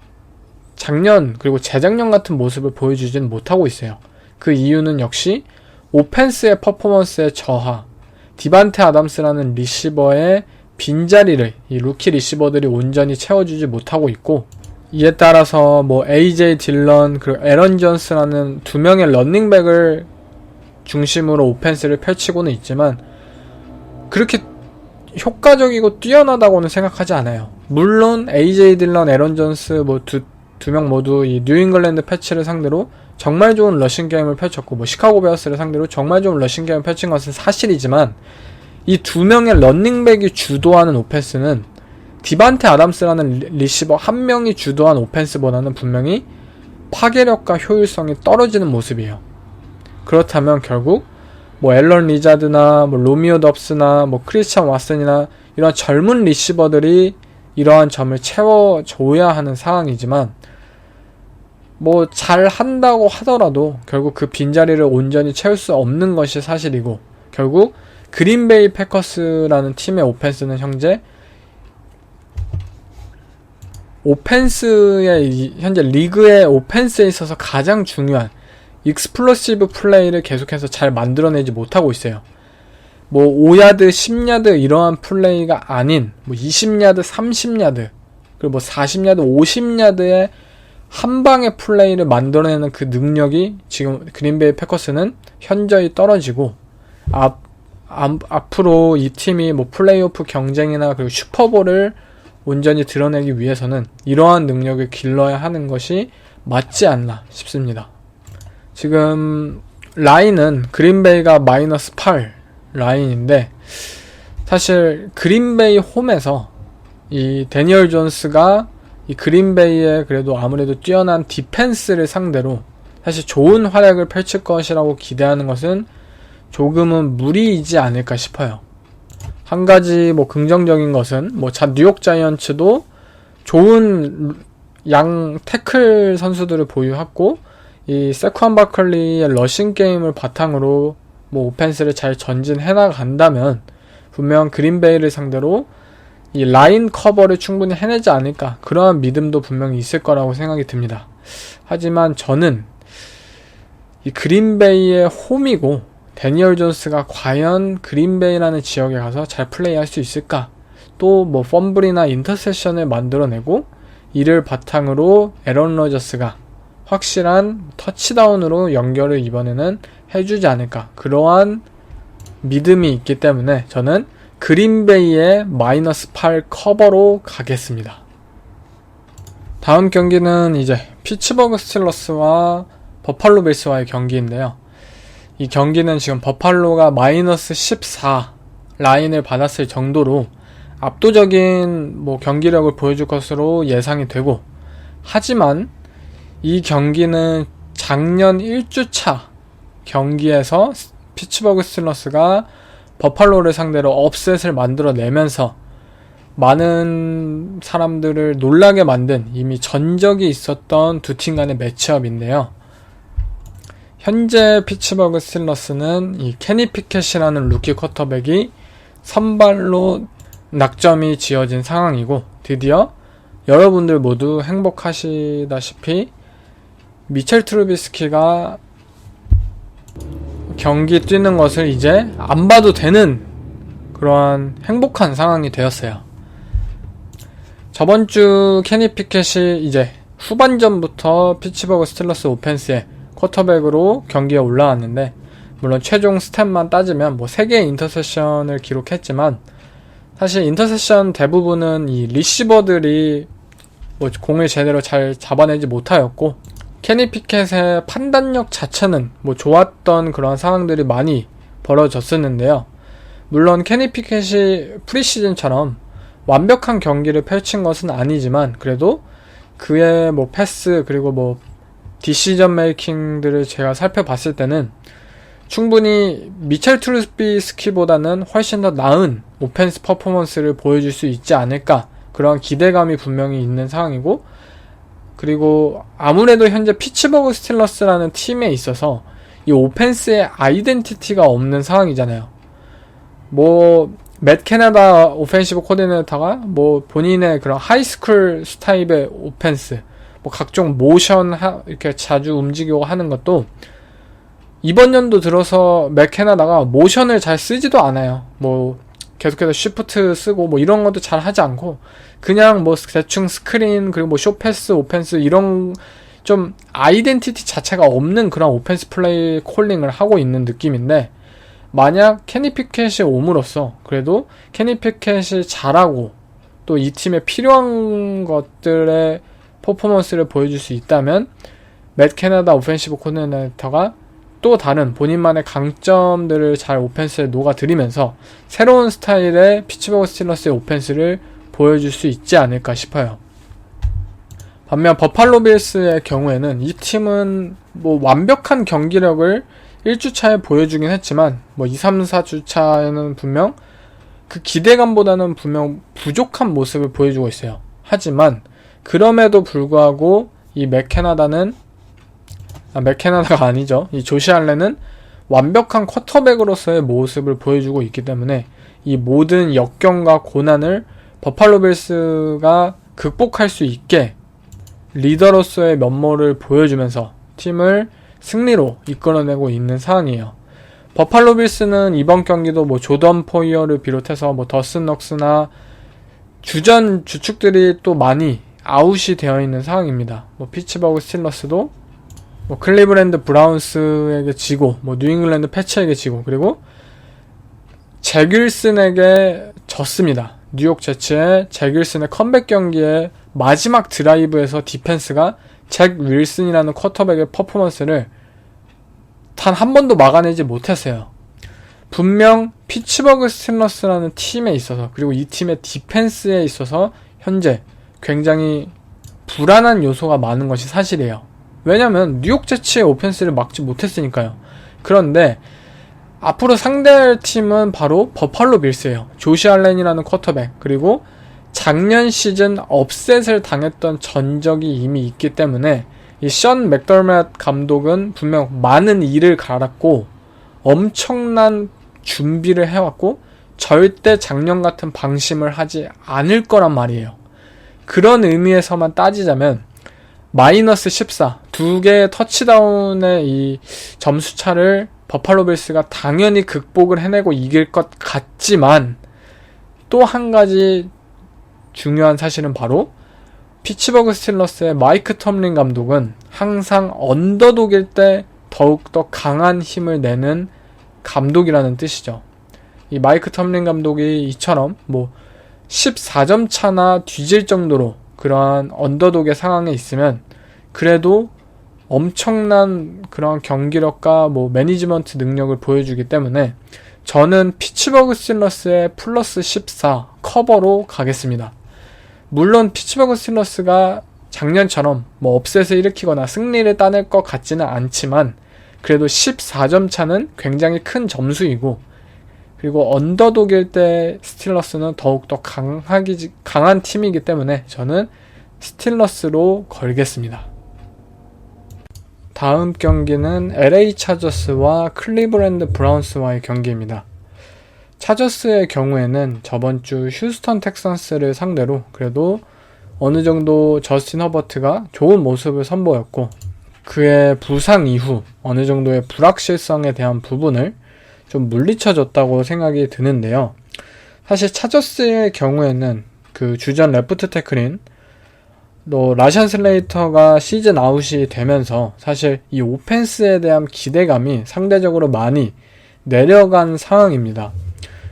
작년 그리고 재작년 같은 모습을 보여주진 못하고 있어요. 그 이유는 역시 오펜스의 퍼포먼스의 저하, 디반테 아담스라는 리시버의 빈자리를 이 루키 리시버들이 온전히 채워주지 못하고 있고, 이에 따라서 뭐 AJ 딜런 그리고 에런 존스라는 두 명의 런닝백을 중심으로 오펜스를 펼치고는 있지만 그렇게 효과적이고 뛰어나다고는 생각하지 않아요. 물론 AJ 딜런, 에런 존스 뭐 두 명 모두 이 뉴잉글랜드 패치를 상대로 정말 좋은 러싱 게임을 펼쳤고 뭐 시카고 베어스를 상대로 정말 좋은 러싱 게임을 펼친 것은 사실이지만, 이 두 명의 런닝백이 주도하는 오펜스는 디반테 아담스라는 리시버 한 명이 주도한 오펜스보다는 분명히 파괴력과 효율성이 떨어지는 모습이에요. 그렇다면 결국 뭐 앨런 리자드나 뭐 로미오 덥스나 뭐 크리스찬 왓슨이나 이런 젊은 리시버들이 이러한 점을 채워줘야 하는 상황이지만, 뭐 잘 한다고 하더라도 결국 그 빈자리를 온전히 채울 수 없는 것이 사실이고, 결국 그린베이 패커스라는 팀의 오펜스는 현재 현재 리그의 오펜스에 있어서 가장 중요한 익스플로시브 플레이를 계속해서 잘 만들어내지 못하고 있어요. 뭐 5야드, 10야드 이러한 플레이가 아닌 뭐 20야드, 30야드 그리고 뭐 40야드, 50야드의 한 방의 플레이를 만들어내는 그 능력이 지금 그린베이 패커스는 현저히 떨어지고, 앞으로 이 팀이 뭐 플레이오프 경쟁이나 그리고 슈퍼볼을 온전히 드러내기 위해서는 이러한 능력을 길러야 하는 것이 맞지 않나 싶습니다. 지금 라인은 그린베이가 -8 라인인데, 사실 그린베이 홈에서 이 데니얼 존스가 이 그린베이의 그래도 아무래도 뛰어난 디펜스를 상대로 사실 좋은 활약을 펼칠 것이라고 기대하는 것은 조금은 무리이지 않을까 싶어요. 한 가지 뭐 긍정적인 것은 뭐 뉴욕 자이언츠도 좋은 양 태클 선수들을 보유하고, 이 세컨 바컬리의 러싱 게임을 바탕으로 뭐 오펜스를 잘 전진해 나간다면 분명 그린베이를 상대로 이 라인 커버를 충분히 해내지 않을까, 그러한 믿음도 분명히 있을 거라고 생각이 듭니다. 하지만 저는 이 그린베이의 홈이고 데니얼 존스가 과연 그린베이라는 지역에 가서 잘 플레이할 수 있을까, 또 뭐 펌블이나 인터셉션을 만들어내고 이를 바탕으로 에런 로저스가 확실한 터치다운으로 연결을 이번에는 해주지 않을까, 그러한 믿음이 있기 때문에 저는 그린베이의 -8 커버로 가겠습니다. 다음 경기는 이제 피츠버그 스틸러스와 버팔로 빌스와의 경기인데요. 이 경기는 지금 버팔로가 -14 라인을 받았을 정도로 압도적인 뭐 경기력을 보여줄 것으로 예상이 되고, 하지만 이 경기는 작년 1주차 경기에서 피츠버그 스틸러스가 버팔로를 상대로 업셋을 만들어내면서 많은 사람들을 놀라게 만든 이미 전적이 있었던 두 팀 간의 매치업인데요. 현재 피츠버그 스틸러스는 이 케니 피켓이라는 루키 쿼터백이 선발로 낙점이 지어진 상황이고, 드디어 여러분들 모두 행복하시다시피 미첼 트루비스키가 경기 뛰는 것을 이제 안 봐도 되는 그러한 행복한 상황이 되었어요. 저번 주 케니 피켓이 이제 후반전부터 피츠버그 스틸러스 오펜스에 쿼터백으로 경기에 올라왔는데, 물론 최종 스탯만 따지면 뭐 3개의 인터셉션을 기록했지만, 사실 인터셉션 대부분은 이 리시버들이 뭐 공을 제대로 잘 잡아내지 못하였고, 케니 피켓의 판단력 자체는 뭐 좋았던 그런 상황들이 많이 벌어졌었는데요. 물론 케니 피켓이 프리시즌처럼 완벽한 경기를 펼친 것은 아니지만, 그래도 그의 뭐 패스 그리고 뭐 디시전 메이킹들을 제가 살펴봤을 때는 충분히 미첼 트루비스키보다는 훨씬 더 나은 오펜스 퍼포먼스를 보여줄 수 있지 않을까, 그런 기대감이 분명히 있는 상황이고, 그리고 아무래도 현재 피츠버그 스틸러스라는 팀에 있어서 이 오펜스의 아이덴티티가 없는 상황이잖아요. 뭐 맷 캐나다 오펜시브 코디네이터가 뭐 본인의 그런 하이스쿨 스타일의 오펜스, 뭐 각종 모션 이렇게 자주 움직이고 하는 것도 이번 연도 들어서 맷 캐나다가 모션을 잘 쓰지도 않아요. 뭐 계속해서 쉬프트 쓰고 뭐 이런 것도 잘 하지 않고, 그냥 뭐 대충 스크린 그리고 뭐 쇼패스, 오펜스 이런 좀 아이덴티티 자체가 없는 그런 오펜스 플레이 콜링을 하고 있는 느낌인데, 만약 케니 피켓이 옴으로써 그래도 케니 피켓이 잘하고 또 이 팀에 필요한 것들의 퍼포먼스를 보여줄 수 있다면, 맷 캐나다 오펜시브 코디네이터가 또 다른 본인만의 강점들을 잘 오펜스에 녹아들이면서 새로운 스타일의 피츠버그 스틸러스의 오펜스를 보여줄 수 있지 않을까 싶어요. 반면 버팔로 빌스의 경우에는 이 팀은 뭐 완벽한 경기력을 1주차에 보여주긴 했지만, 뭐 2, 3, 4주차에는 분명 그 기대감보다는 분명 부족한 모습을 보여주고 있어요. 하지만 그럼에도 불구하고 이 맷 캐나다는 맥캐나다가 아니죠. 이 조시 알렌은 완벽한 쿼터백으로서의 모습을 보여주고 있기 때문에 이 모든 역경과 고난을 버팔로 빌스가 극복할 수 있게 리더로서의 면모를 보여주면서 팀을 승리로 이끌어내고 있는 상황이에요. 버팔로 빌스는 이번 경기도 뭐 조던 포이어를 비롯해서 뭐 더스틴 넉스나 주전 주축들이 또 많이 아웃이 되어 있는 상황입니다. 뭐 피츠버그 스틸러스도 뭐 클리브랜드 브라운스에게 지고, 뭐 뉴잉글랜드 패츠에게 지고, 그리고 잭 윌슨에게 졌습니다. 뉴욕 제츠의 잭 윌슨의 컴백 경기에 마지막 드라이브에서 디펜스가 잭 윌슨이라는 쿼터백의 퍼포먼스를 단 한 번도 막아내지 못했어요. 분명 피츠버그 스틸러스라는 팀에 있어서, 그리고 이 팀의 디펜스에 있어서 현재 굉장히 불안한 요소가 많은 것이 사실이에요. 왜냐면 뉴욕 제츠의 오펜스를 막지 못했으니까요. 그런데 앞으로 상대할 팀은 바로 버팔로 빌스예요. 조시 알렌이라는 쿼터백, 그리고 작년 시즌 업셋을 당했던 전적이 이미 있기 때문에 이 션 맥더맷 감독은 분명 많은 일을 갈았고 엄청난 준비를 해왔고 절대 작년 같은 방심을 하지 않을 거란 말이에요. 그런 의미에서만 따지자면 마이너스 14, 두 개의 터치다운의 이 점수차를 버팔로 빌스가 당연히 극복을 해내고 이길 것 같지만, 또 한 가지 중요한 사실은 바로 피츠버그 스틸러스의 마이크 텀린 감독은 항상 언더독일 때 더욱더 강한 힘을 내는 감독이라는 뜻이죠. 이 마이크 텀린 감독이 이처럼 뭐 14점 차나 뒤질 정도로 그러한 언더독의 상황에 있으면 그래도 엄청난 그런 경기력과 뭐 매니지먼트 능력을 보여주기 때문에 저는 피츠버그 스틸러스의 플러스 14 커버로 가겠습니다. 물론 피츠버그 스틸러스가 작년처럼 뭐 업셋을 일으키거나 승리를 따낼 것 같지는 않지만 그래도 14점 차는 굉장히 큰 점수이고, 그리고 언더독일 때 스틸러스는 더욱더 강한 팀이기 때문에 저는 스틸러스로 걸겠습니다. 다음 경기는 LA 차저스와 클리브랜드 브라운스와의 경기입니다. 차저스의 경우에는 저번 주 휴스턴 텍산스를 상대로 그래도 어느 정도 저스틴 허버트가 좋은 모습을 선보였고, 그의 부상 이후 어느 정도의 불확실성에 대한 부분을 좀 물리쳐줬다고 생각이 드는데요. 사실 차저스의 경우에는 그 주전 레프트 태클인 라션 슬레이터가 시즌 아웃이 되면서 사실 이 오펜스에 대한 기대감이 상대적으로 많이 내려간 상황입니다.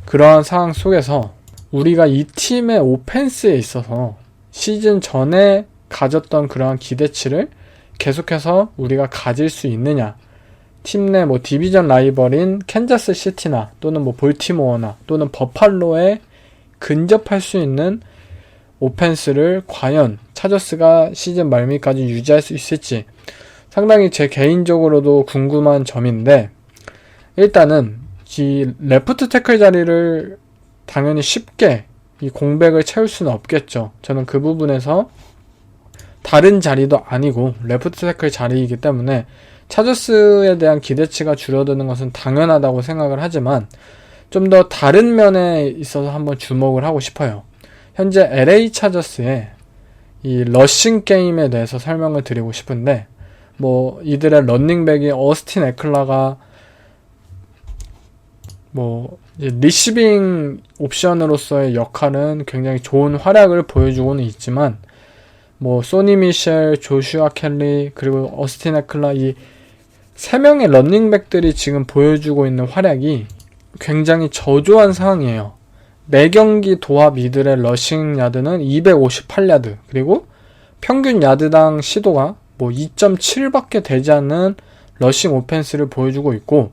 그러한 상황 속에서 우리가 이 팀의 오펜스에 있어서 시즌 전에 가졌던 그러한 기대치를 계속해서 우리가 가질 수 있느냐, 팀 내 뭐 디비전 라이벌인 캔자스 시티나 또는 뭐 볼티모어나 또는 버팔로에 근접할 수 있는 오펜스를 과연 차저스가 시즌 말미까지 유지할 수 있을지 상당히 제 개인적으로도 궁금한 점인데, 일단은 이 레프트 태클 자리를 당연히 쉽게 이 공백을 채울 수는 없겠죠. 저는 그 부분에서 다른 자리도 아니고 레프트 태클 자리이기 때문에 차저스에 대한 기대치가 줄어드는 것은 당연하다고 생각을 하지만 좀 더 다른 면에 있어서 한번 주목을 하고 싶어요. 현재 LA 차저스의 이 러싱 게임에 대해서 설명을 드리고 싶은데, 뭐 이들의 런닝백이 어스틴 에클라가 뭐 리시빙 옵션으로서의 역할은 굉장히 좋은 활약을 보여주고는 있지만, 뭐 소니 미셸, 조슈아 켈리, 그리고 어스틴 에클라, 이 3명의 런닝백들이 지금 보여주고 있는 활약이 굉장히 저조한 상황이에요. 4경기 도합 이들의 러싱 야드는 258야드, 그리고 평균 야드당 시도가 뭐 2.7밖에 되지 않는 러싱 오펜스를 보여주고 있고,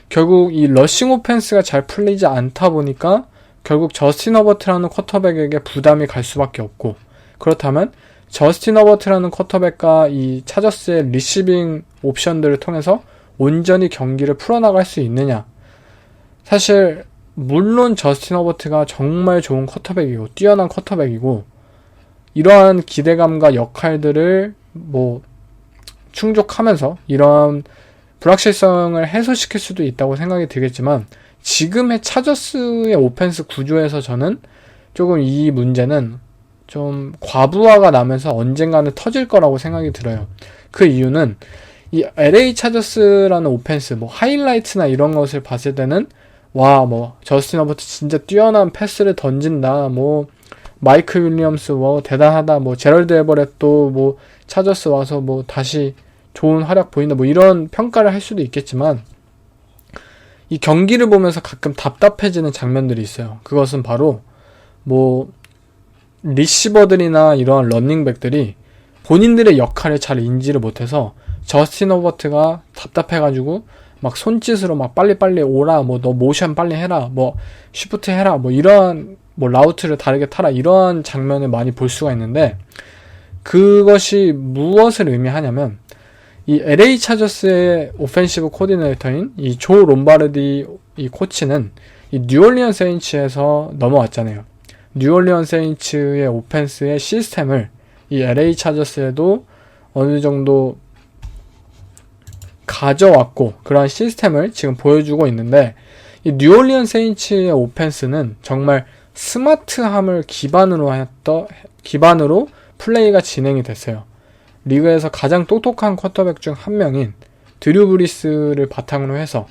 결국 이 러싱 오펜스가 잘 풀리지 않다 보니까 결국 저스틴 허버트라는 쿼터백에게 부담이 갈 수밖에 없고, 그렇다면 저스틴 허버트라는 쿼터백과 이 차저스의 리시빙 옵션들을 통해서 온전히 경기를 풀어나갈 수 있느냐. 사실 물론 저스틴 허버트가 정말 좋은 쿼터백이고 뛰어난 쿼터백이고 이러한 기대감과 역할들을 뭐 충족하면서 이런 불확실성을 해소시킬 수도 있다고 생각이 들겠지만 지금의 차저스의 오펜스 구조에서 저는 조금 이 문제는 좀 과부하가 나면서 언젠가는 터질 거라고 생각이 들어요. 그 이유는 이 LA 차저스라는 오펜스, 뭐 하이라이트나 이런 것을 봤을 때는 와, 뭐 저스틴 허버트 진짜 뛰어난 패스를 던진다, 뭐 마이크 윌리엄스 뭐 대단하다, 뭐 제럴드 에버렛도 뭐 차저스 와서 뭐 다시 좋은 활약 보인다, 뭐 이런 평가를 할 수도 있겠지만 이 경기를 보면서 가끔 답답해지는 장면들이 있어요. 그것은 바로 뭐 리시버들이나 이런 러닝백들이 본인들의 역할을 잘 인지를 못해서 저스틴 허버트가 답답해가지고 막 손짓으로 막 빨리빨리 오라, 뭐 너 모션 빨리 해라, 뭐 쉬프트 해라, 뭐 이런 뭐 라우트를 다르게 타라, 이런 장면을 많이 볼 수가 있는데 그것이 무엇을 의미하냐면 이 LA 차저스의 오펜시브 코디네이터인 이 조 롬바르디 이 코치는 이 뉴올리언 세인츠에서 넘어왔잖아요. 뉴올리언 세인츠의 오펜스의 시스템을 이 LA 차저스에도 어느 정도 가져왔고 그러한 시스템을 지금 보여주고 있는데 이 뉴올리언 세인츠의 오펜스는 정말 스마트함을 기반으로 플레이가 진행이 됐어요. 리그에서 가장 똑똑한 쿼터백 중 한 명인 드류 브리스를 바탕으로 해서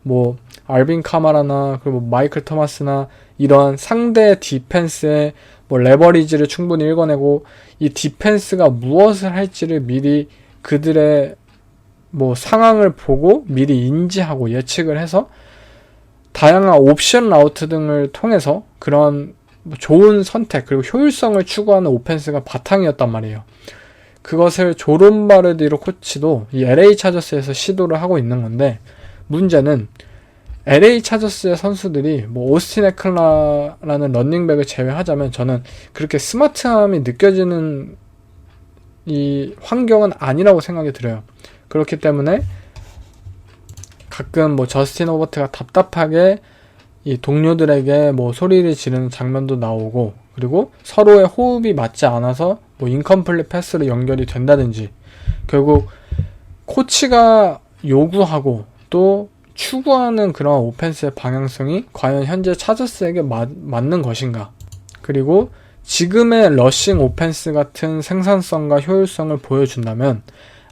뭐 알빈 카마라나 그리고 마이클 토마스나 이러한 상대 디펜스의 뭐 레버리지를 충분히 읽어내고 이 디펜스가 무엇을 할지를 미리 그들의 뭐 상황을 보고 미리 인지하고 예측을 해서 다양한 옵션 라우트 등을 통해서 그런 좋은 선택 그리고 효율성을 추구하는 오펜스가 바탕이었단 말이에요. 그것을 조롬바르디로 코치도 이 LA 차저스에서 시도를 하고 있는 건데 문제는 LA 차저스의 선수들이 뭐 오스틴 에클라라는 런닝백을 제외하자면 저는 그렇게 스마트함이 느껴지는 이 환경은 아니라고 생각이 들어요. 그렇기 때문에 가끔 뭐 저스틴 허버트가 답답하게 이 동료들에게 뭐 소리를 지르는 장면도 나오고 그리고 서로의 호흡이 맞지 않아서 뭐 인컴플릿 패스로 연결이 된다든지 결국 코치가 요구하고 또 추구하는 그런 오펜스의 방향성이 과연 현재 차저스에게 맞는 것인가, 그리고 지금의 러싱 오펜스 같은 생산성과 효율성을 보여준다면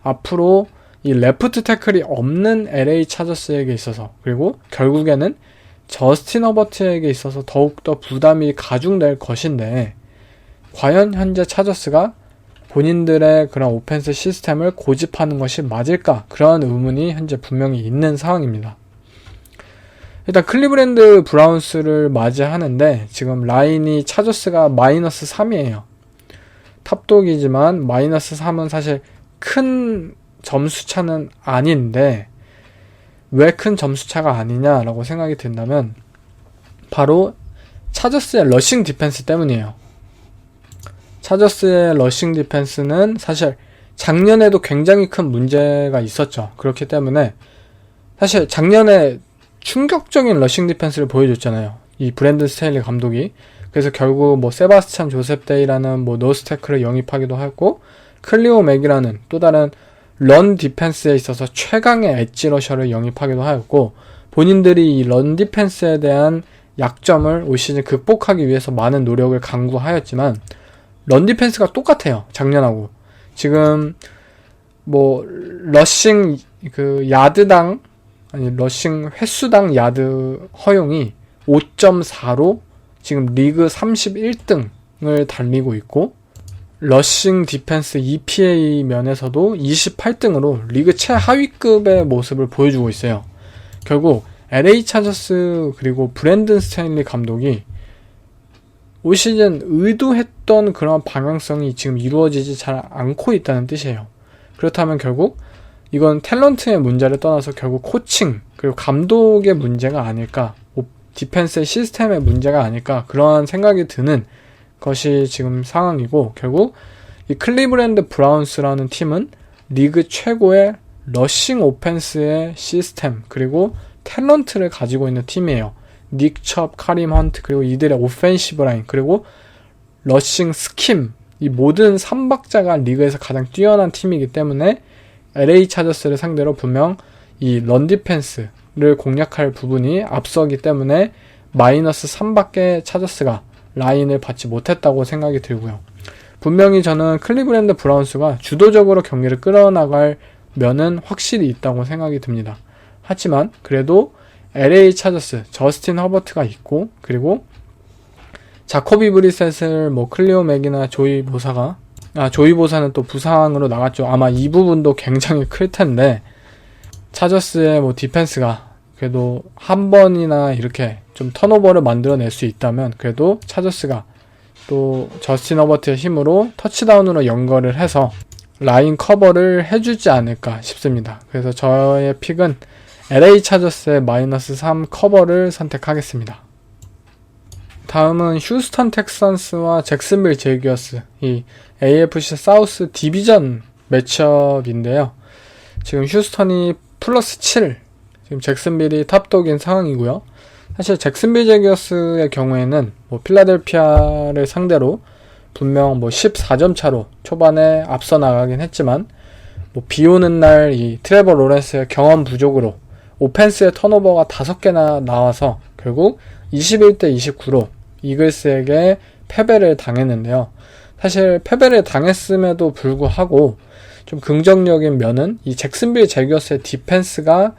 앞으로 이 레프트 태클이 없는 LA 차저스에게 있어서 그리고 결국에는 저스틴 허버트에게 있어서 더욱더 부담이 가중될 것인데 과연 현재 차저스가 본인들의 그런 오펜스 시스템을 고집하는 것이 맞을까? 그런 의문이 현재 분명히 있는 상황입니다. 일단 클리브랜드 브라운스를 맞이하는데 지금 라인이 차저스가 마이너스 3이에요. 탑독이지만 마이너스 3은 사실 큰 점수차는 아닌데 왜 큰 점수차가 아니냐라고 생각이 든다면 바로 차저스의 러싱 디펜스 때문이에요. 차저스의 러싱 디펜스는 사실 작년에도 굉장히 큰 문제가 있었죠. 그렇기 때문에 사실 작년에 충격적인 러싱 디펜스를 보여줬잖아요. 이 브랜든 스테일리 감독이. 그래서 결국 뭐 세바스찬 조셉 데이라는 뭐 노스태클을 영입하기도 했고 클리오 맥이라는 또 다른 런 디펜스에 있어서 최강의 엣지 러셔를 영입하기도 하였고 본인들이 이 런 디펜스에 대한 약점을 올 시즌 극복하기 위해서 많은 노력을 강구하였지만 런 디펜스가 똑같아요. 작년하고. 지금 뭐 러싱 그 야드당 아니 러싱 횟수당 야드 허용이 5.4로 지금 리그 31등을 달리고 있고 러싱 디펜스 EPA 면에서도 28등으로 리그 최하위급의 모습을 보여주고 있어요. 결국 LA 차저스 그리고 브랜든 스테인리 감독이 올 시즌 의도했던 그런 방향성이 지금 이루어지지 잘 않고 있다는 뜻이에요. 그렇다면 결국 이건 탤런트의 문제를 떠나서 결국 코칭 그리고 감독의 문제가 아닐까, 디펜스의 시스템의 문제가 아닐까, 그런 생각이 드는 것이 지금 상황이고 결국 이 클리브랜드 브라운스라는 팀은 리그 최고의 러싱 오펜스의 시스템 그리고 탤런트를 가지고 있는 팀이에요. 닉 첩, 카림 헌트 그리고 이들의 오펜시브 라인 그리고 러싱 스킴, 이 모든 3박자가 리그에서 가장 뛰어난 팀이기 때문에 LA 차저스를 상대로 분명 이 런 디펜스를 공략할 부분이 앞서기 때문에 마이너스 3밖에 차저스가 라인을 받지 못했다고 생각이 들고요. 분명히 저는 클리브랜드 브라운스가 주도적으로 경기를 끌어나갈 면은 확실히 있다고 생각이 듭니다. 하지만 그래도 LA 차저스, 저스틴 허버트가 있고, 그리고 자코비 브리셋을 클리오 맥이나 조이 보사는 또 부상으로 나갔죠. 아마 이 부분도 굉장히 클 텐데, 차저스의 디펜스가 그래도 한 번이나 이렇게 좀 턴오버를 만들어낼 수 있다면, 그래도 차저스가 또 저스틴 허버트의 힘으로 터치다운으로 연결을 해서 라인 커버를 해주지 않을까 싶습니다. 그래서 저의 픽은 LA 차저스의 마이너스 3 커버를 선택하겠습니다. 다음은 휴스턴 텍산스와 잭슨빌 제기어스, 이 AFC 사우스 디비전 매치업인데요. 지금 휴스턴이 플러스 7, 지금 잭슨빌이 탑독인 상황이고요. 사실 잭슨빌 제기어스의 경우에는 필라델피아를 상대로 분명 14점 차로 초반에 앞서 나가긴 했지만, 비 오는 날 이 트레버 로렌스의 경험 부족으로 오펜스의 턴오버가 5개나 나와서 결국 21대 29로 이글스에게 패배를 당했는데요. 사실 패배를 당했음에도 불구하고 좀 긍정적인 면은 이 잭슨빌 제기어스의 디펜스가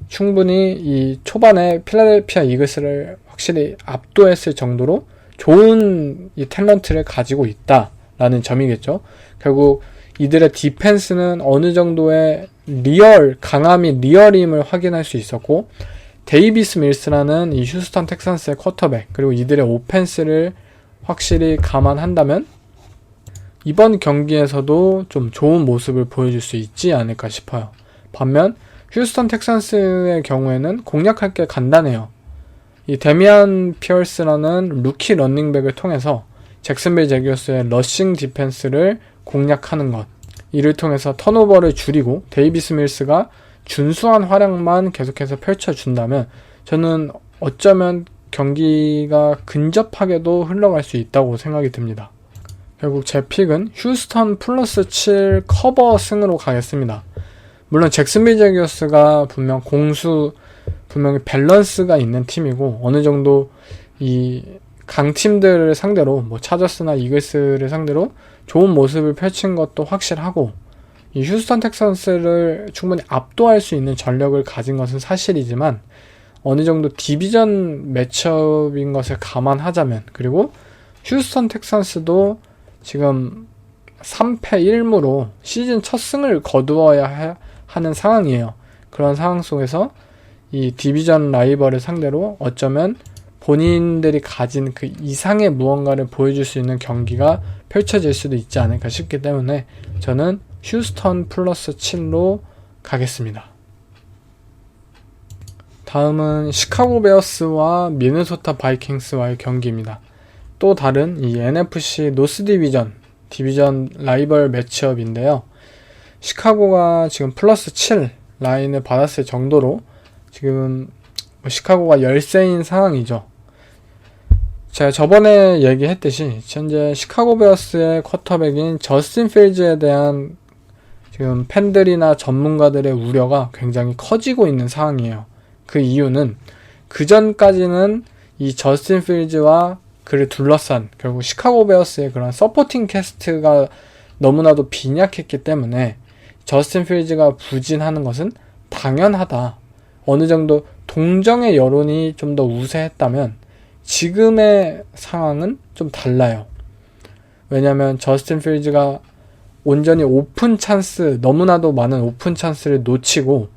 충분히 이 초반에 필라델피아 이글스를 확실히 압도했을 정도로 좋은 이 탤런트를 가지고 있다라는 점이겠죠. 결국 이들의 디펜스는 어느 정도의 강함이 리얼임을 확인할 수 있었고, 데이비스 밀스라는 이 휴스턴 텍산스의 쿼터백, 그리고 이들의 오펜스를 확실히 감안한다면 이번 경기에서도 좀 좋은 모습을 보여줄 수 있지 않을까 싶어요. 반면 휴스턴 텍산스의 경우에는 공략할 게 간단해요. 이 데미안 피어스라는 루키 런닝백을 통해서 잭슨빌 제기어스의 러싱 디펜스를 공략하는 것, 이를 통해서 턴오버를 줄이고 데이비스 밀스가 준수한 활약만 계속해서 펼쳐준다면 저는 어쩌면 경기가 근접하게도 흘러갈 수 있다고 생각이 듭니다. 결국 제 픽은 휴스턴 플러스 7 커버 승으로 가겠습니다. 물론 잭슨빌 제기어스가 분명히 밸런스가 있는 팀이고, 어느 정도 이 강팀들을 상대로 차저스나 이글스를 상대로 좋은 모습을 펼친 것도 확실하고, 이 휴스턴 텍산스를 충분히 압도할 수 있는 전력을 가진 것은 사실이지만, 어느 정도 디비전 매치업인 것을 감안하자면, 그리고 휴스턴 텍산스도 지금 3패 1무로 시즌 첫 승을 거두어야 하는 상황이에요. 그런 상황 속에서 이 디비전 라이벌을 상대로 어쩌면 본인들이 가진 그 이상의 무언가를 보여줄 수 있는 경기가 펼쳐질 수도 있지 않을까 싶기 때문에 저는 휴스턴 플러스 7로 가겠습니다. 다음은 시카고 베어스와 미네소타 바이킹스와의 경기입니다. 또 다른 이 NFC 노스 디비전 라이벌 매치업인데요. 시카고가 지금 플러스 7 라인을 받았을 정도로 지금 시카고가 열세인 상황이죠. 제가 저번에 얘기했듯이 현재 시카고 베어스의 쿼터백인 저스틴 필즈에 대한 지금 팬들이나 전문가들의 우려가 굉장히 커지고 있는 상황이에요. 그 이유는 그전까지는 이 저스틴 필즈와 그를 둘러싼 결국 시카고 베어스의 그런 서포팅 캐스트가 너무나도 빈약했기 때문에 저스틴 필즈가 부진하는 것은 당연하다. 어느 정도 동정의 여론이 좀 더 우세했다면 지금의 상황은 좀 달라요. 왜냐면 저스틴 필즈가 온전히 오픈 찬스, 너무나도 많은 오픈 찬스를 놓치고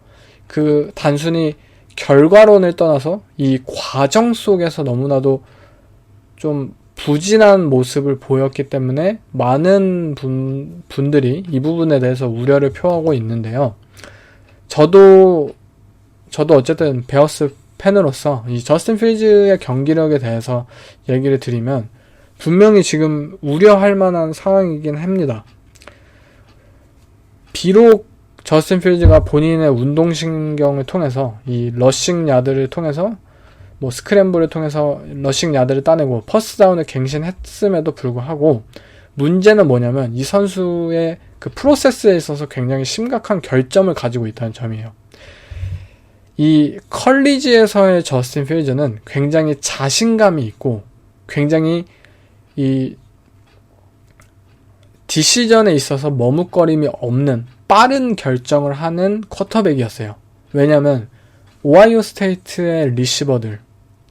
그 단순히 결과론을 떠나서 이 과정 속에서 너무나도 좀 부진한 모습을 보였기 때문에 많은 분들이 이 부분에 대해서 우려를 표하고 있는데요. 저도 어쨌든 베어스 팬으로서 이 저스틴 필즈의 경기력에 대해서 얘기를 드리면 분명히 지금 우려할 만한 상황이긴 합니다. 비록 저스틴 필즈가 본인의 운동신경을 통해서 이 러싱 야드를 통해서 스크램블을 통해서 러싱 야드를 따내고 퍼스트 다운을 갱신했음에도 불구하고 문제는 뭐냐면 이 선수의 그 프로세스에 있어서 굉장히 심각한 결점을 가지고 있다는 점이에요. 이 컬리지에서의 저스틴 필즈는 굉장히 자신감이 있고 굉장히 이 디시전에 있어서 머뭇거림이 없는 빠른 결정을 하는 쿼터백이었어요. 왜냐면 오하이오 스테이트의 리시버들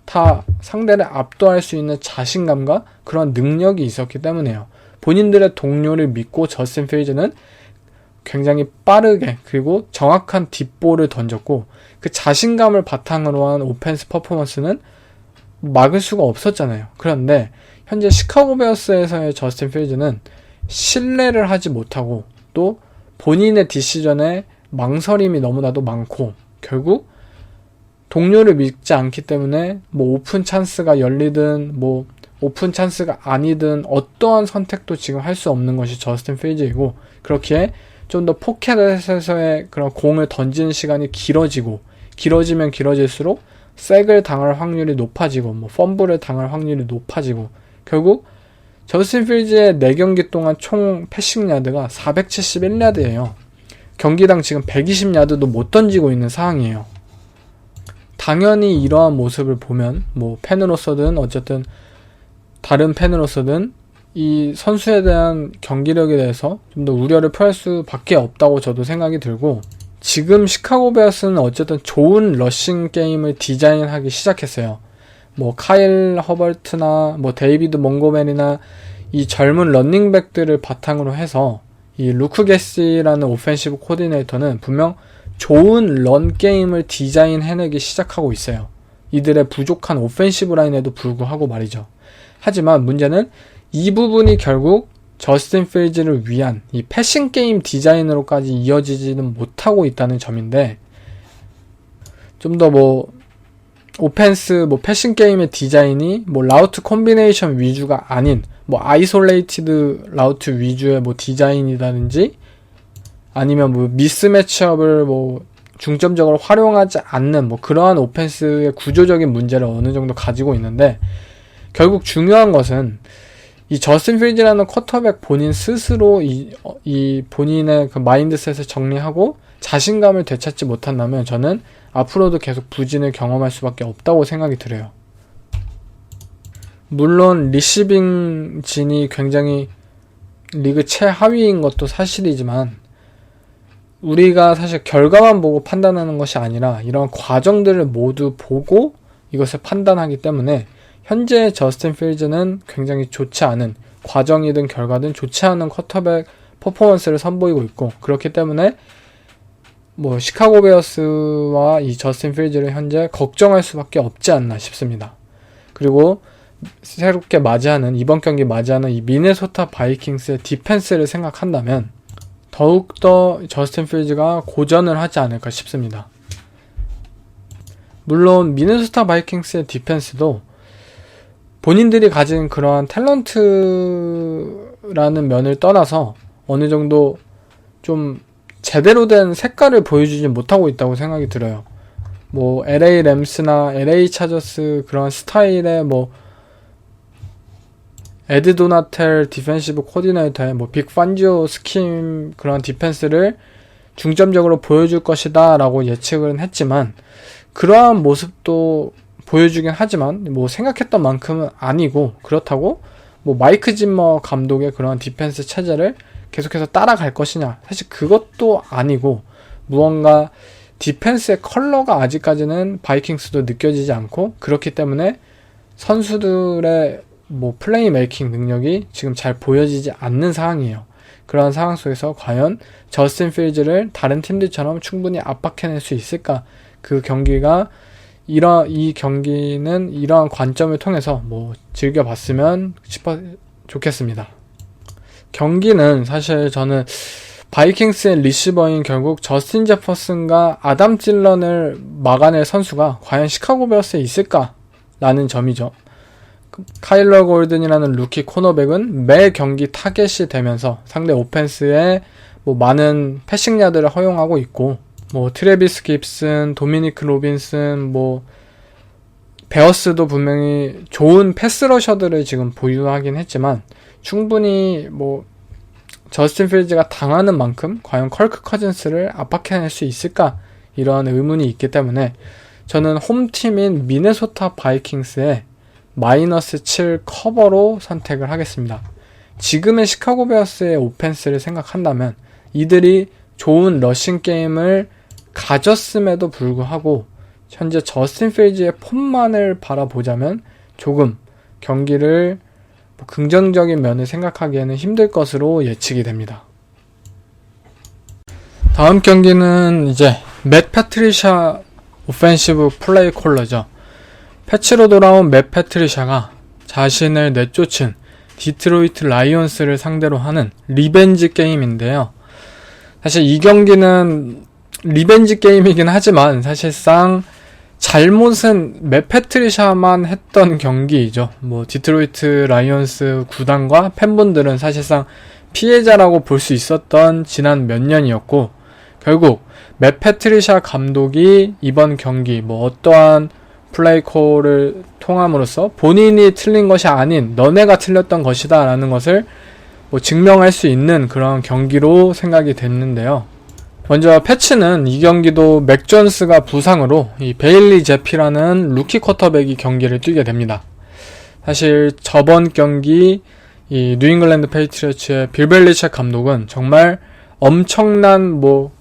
다 상대를 압도할 수 있는 자신감과 그런 능력이 있었기 때문에요. 본인들의 동료를 믿고 저스틴 필즈는 굉장히 빠르게 그리고 정확한 딥볼을 던졌고 그 자신감을 바탕으로 한 오펜스 퍼포먼스는 막을 수가 없었잖아요. 그런데 현재 시카고 베어스에서의 저스틴 필즈는 신뢰를 하지 못하고 또 본인의 디시전에 망설임이 너무나도 많고 결국 동료를 믿지 않기 때문에 뭐 오픈 찬스가 열리든 뭐 오픈 찬스가 아니든 어떠한 선택도 지금 할 수 없는 것이 저스틴 필즈이고 그렇기에 좀 더 포켓에서의 그런 공을 던지는 시간이 길어지면 길어질수록 색을 당할 확률이 높아지고 뭐 펌블을 당할 확률이 높아지고 결국 저스틴 필즈의 4경기 동안 총 패싱 야드가 471야드예요. 경기당 지금 120야드도 못 던지고 있는 상황이에요. 당연히 이러한 모습을 보면 뭐 팬으로서든 어쨌든 다른 팬으로서든 이 선수에 대한 경기력에 대해서 좀 더 우려를 표할 수밖에 없다고 저도 생각이 들고 지금 시카고 베어스는 어쨌든 좋은 러싱 게임을 디자인하기 시작했어요. 뭐 카일 허버트나 뭐 데이비드 몽고메리나 이 젊은 런닝백들을 바탕으로 해서 이 루크 게시라는 오펜시브 코디네이터는 분명 좋은 런 게임을 디자인해내기 시작하고 있어요. 이들의 부족한 오펜시브 라인에도 불구하고 말이죠. 하지만 문제는 이 부분이 결국 저스틴 필즈를 위한 이 패싱 게임 디자인으로까지 이어지지는 못하고 있다는 점인데 좀 더 뭐 오펜스 뭐 패싱 게임의 디자인이 뭐 라우트 콤비네이션 위주가 아닌 뭐 아이솔레이티드 라우트 위주의 뭐 디자인이라든지 아니면 뭐 미스 매치업을 뭐 중점적으로 활용하지 않는 뭐 그러한 오펜스의 구조적인 문제를 어느 정도 가지고 있는데 결국 중요한 것은 이 저스틴 필즈라는 쿼터백 본인 스스로 이 본인의 그 마인드셋을 정리하고 자신감을 되찾지 못한다면 저는 앞으로도 계속 부진을 경험할 수밖에 없다고 생각이 들어요. 물론 리시빙 진이 굉장히 리그 최하위인 것도 사실이지만 우리가 사실 결과만 보고 판단하는 것이 아니라 이런 과정들을 모두 보고 이것을 판단하기 때문에 현재 저스틴 필즈는 굉장히 좋지 않은 과정이든 결과든 좋지 않은 쿼터백 퍼포먼스를 선보이고 있고 그렇기 때문에 뭐 시카고 베어스와 이 저스틴 필즈를 현재 걱정할 수밖에 없지 않나 싶습니다. 그리고 새롭게 맞이하는 이번 경기 맞이하는 이 미네소타 바이킹스의 디펜스를 생각한다면 더욱더 저스틴 필즈가 고전을 하지 않을까 싶습니다. 물론 미네소타 바이킹스의 디펜스도 본인들이 가진 그러한 탤런트라는 면을 떠나서 어느 정도 좀 제대로 된 색깔을 보여주지 못하고 있다고 생각이 들어요. 뭐 LA 램스나 LA 차저스 그런 스타일의 뭐 에드 도나텔 디펜시브 코디네이터의 뭐 빅 판지오 스킴 그런 디펜스를 중점적으로 보여줄 것이다 라고 예측은 했지만 그러한 모습도 보여주긴 하지만 뭐 생각했던 만큼은 아니고 그렇다고 뭐 마이크 짐머 감독의 그런 디펜스 체제를 계속해서 따라갈 것이냐 사실 그것도 아니고 무언가 디펜스의 컬러가 아직까지는 바이킹스도 느껴지지 않고 그렇기 때문에 선수들의 뭐 플레이 메이킹 능력이 지금 잘 보여지지 않는 상황이에요. 그러한 상황 속에서 과연 저스틴 필즈를 다른 팀들처럼 충분히 압박해낼 수 있을까? 그 경기가 이 경기는 이러한 관점을 통해서 뭐 즐겨봤으면 좋겠습니다. 경기는 사실 저는 바이킹스의 리시버인 결국 저스틴 제퍼슨과 아담 딜런을 막아낼 선수가 과연 시카고 베어스에 있을까? 라는 점이죠. 카일러 골든이라는 루키 코너백은 매 경기 타겟이 되면서 상대 오펜스에 뭐 많은 패싱 야드를 허용하고 있고 뭐 트래비스 깁슨, 도미니크 로빈슨, 뭐 베어스도 분명히 좋은 패스러셔들을 지금 보유하긴 했지만 충분히 뭐 저스틴 필즈가 당하는 만큼 과연 컬크 커즌스를 압박해낼 수 있을까 이런 의문이 있기 때문에 저는 홈팀인 미네소타 바이킹스의 마이너스 7 커버로 선택을 하겠습니다. 지금의 시카고 베어스의 오펜스를 생각한다면 이들이 좋은 러싱 게임을 가졌음에도 불구하고 현재 저스틴 필즈의 폼만을 바라보자면 조금 경기를 긍정적인 면을 생각하기에는 힘들 것으로 예측이 됩니다. 다음 경기는 이제 맷 패트리샤 오펜시브 플레이 콜러죠. 패치로 돌아온 맷 패트리샤가 자신을 내쫓은 디트로이트 라이온스를 상대로 하는 리벤지 게임인데요. 사실 이 경기는 리벤지 게임이긴 하지만 사실상 잘못은 맷 패트리샤만 했던 경기이죠. 뭐 디트로이트 라이온스 구단과 팬분들은 사실상 피해자라고 볼 수 있었던 지난 몇 년이었고 결국 맷 패트리샤 감독이 이번 경기 뭐 어떠한 플레이콜을 통함으로써 본인이 틀린 것이 아닌 너네가 틀렸던 것이다 라는 것을 뭐 증명할 수 있는 그런 경기로 생각이 됐는데요. 먼저 패치는 이 경기도 맥 존스가 부상으로 이 베일리 제피라는 루키 쿼터백이 경기를 뛰게 됩니다. 사실 저번 경기 이 뉴잉글랜드 페이트리어츠의 빌 벨리책 감독은 정말 엄청난 뭐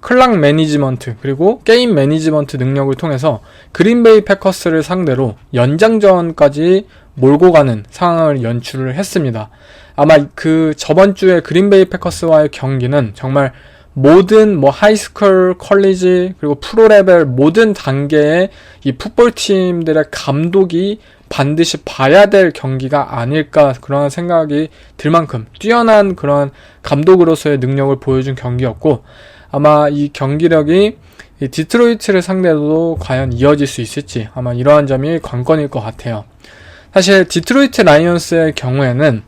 클락 매니지먼트 그리고 게임 매니지먼트 능력을 통해서 그린베이 패커스를 상대로 연장전까지 몰고 가는 상황을 연출을 했습니다. 아마 그 저번 주에 그린베이 패커스와의 경기는 정말 모든 뭐 하이스쿨, 컬리지 그리고 프로레벨 모든 단계의 이 풋볼팀들의 감독이 반드시 봐야 될 경기가 아닐까 그런 생각이 들 만큼 뛰어난 그런 감독으로서의 능력을 보여준 경기였고 아마 이 경기력이 이 디트로이트를 상대로도 과연 이어질 수 있을지 아마 이러한 점이 관건일 것 같아요. 사실 디트로이트 라이온스의 경우에는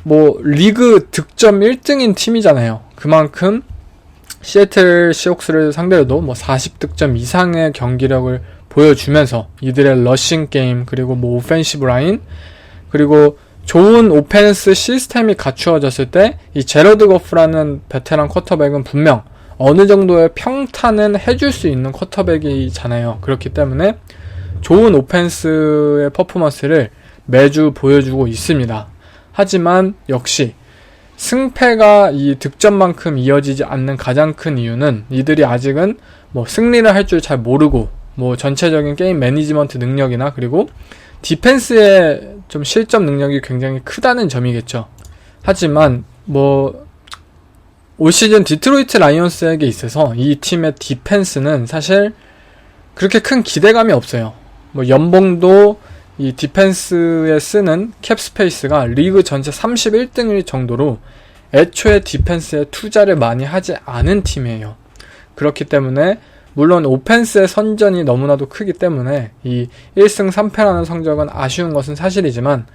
뭐 리그 득점 1등인 팀이잖아요. 그만큼 시애틀 시옥스를 상대로도 뭐 40득점 이상의 경기력을 보여주면서 이들의 러싱 게임 그리고 뭐 오펜시브 라인 그리고 좋은 오펜스 시스템이 갖추어졌을 때 이 제러드 거프라는 베테랑 쿼터백은 분명 어느 정도의 평탄은 해줄 수 있는 쿼터백이잖아요. 그렇기 때문에 좋은 오펜스의 퍼포먼스를 매주 보여주고 있습니다. 하지만 역시 승패가 이 득점만큼 이어지지 않는 가장 큰 이유는 이들이 아직은 뭐 승리를 할 줄 잘 모르고 뭐 전체적인 게임 매니지먼트 능력이나 그리고 디펜스의 좀 실점 능력이 굉장히 크다는 점이겠죠. 하지만 뭐 올 시즌 디트로이트 라이온스에게 있어서 이 팀의 디펜스는 사실 그렇게 큰 기대감이 없어요. 뭐 연봉도 이 디펜스에 쓰는 캡 스페이스가 리그 전체 31등일 정도로 애초에 디펜스에 투자를 많이 하지 않은 팀이에요. 그렇기 때문에 물론 오펜스의 선전이 너무나도 크기 때문에 이 1승 3패라는 성적은 아쉬운 것은 사실이지만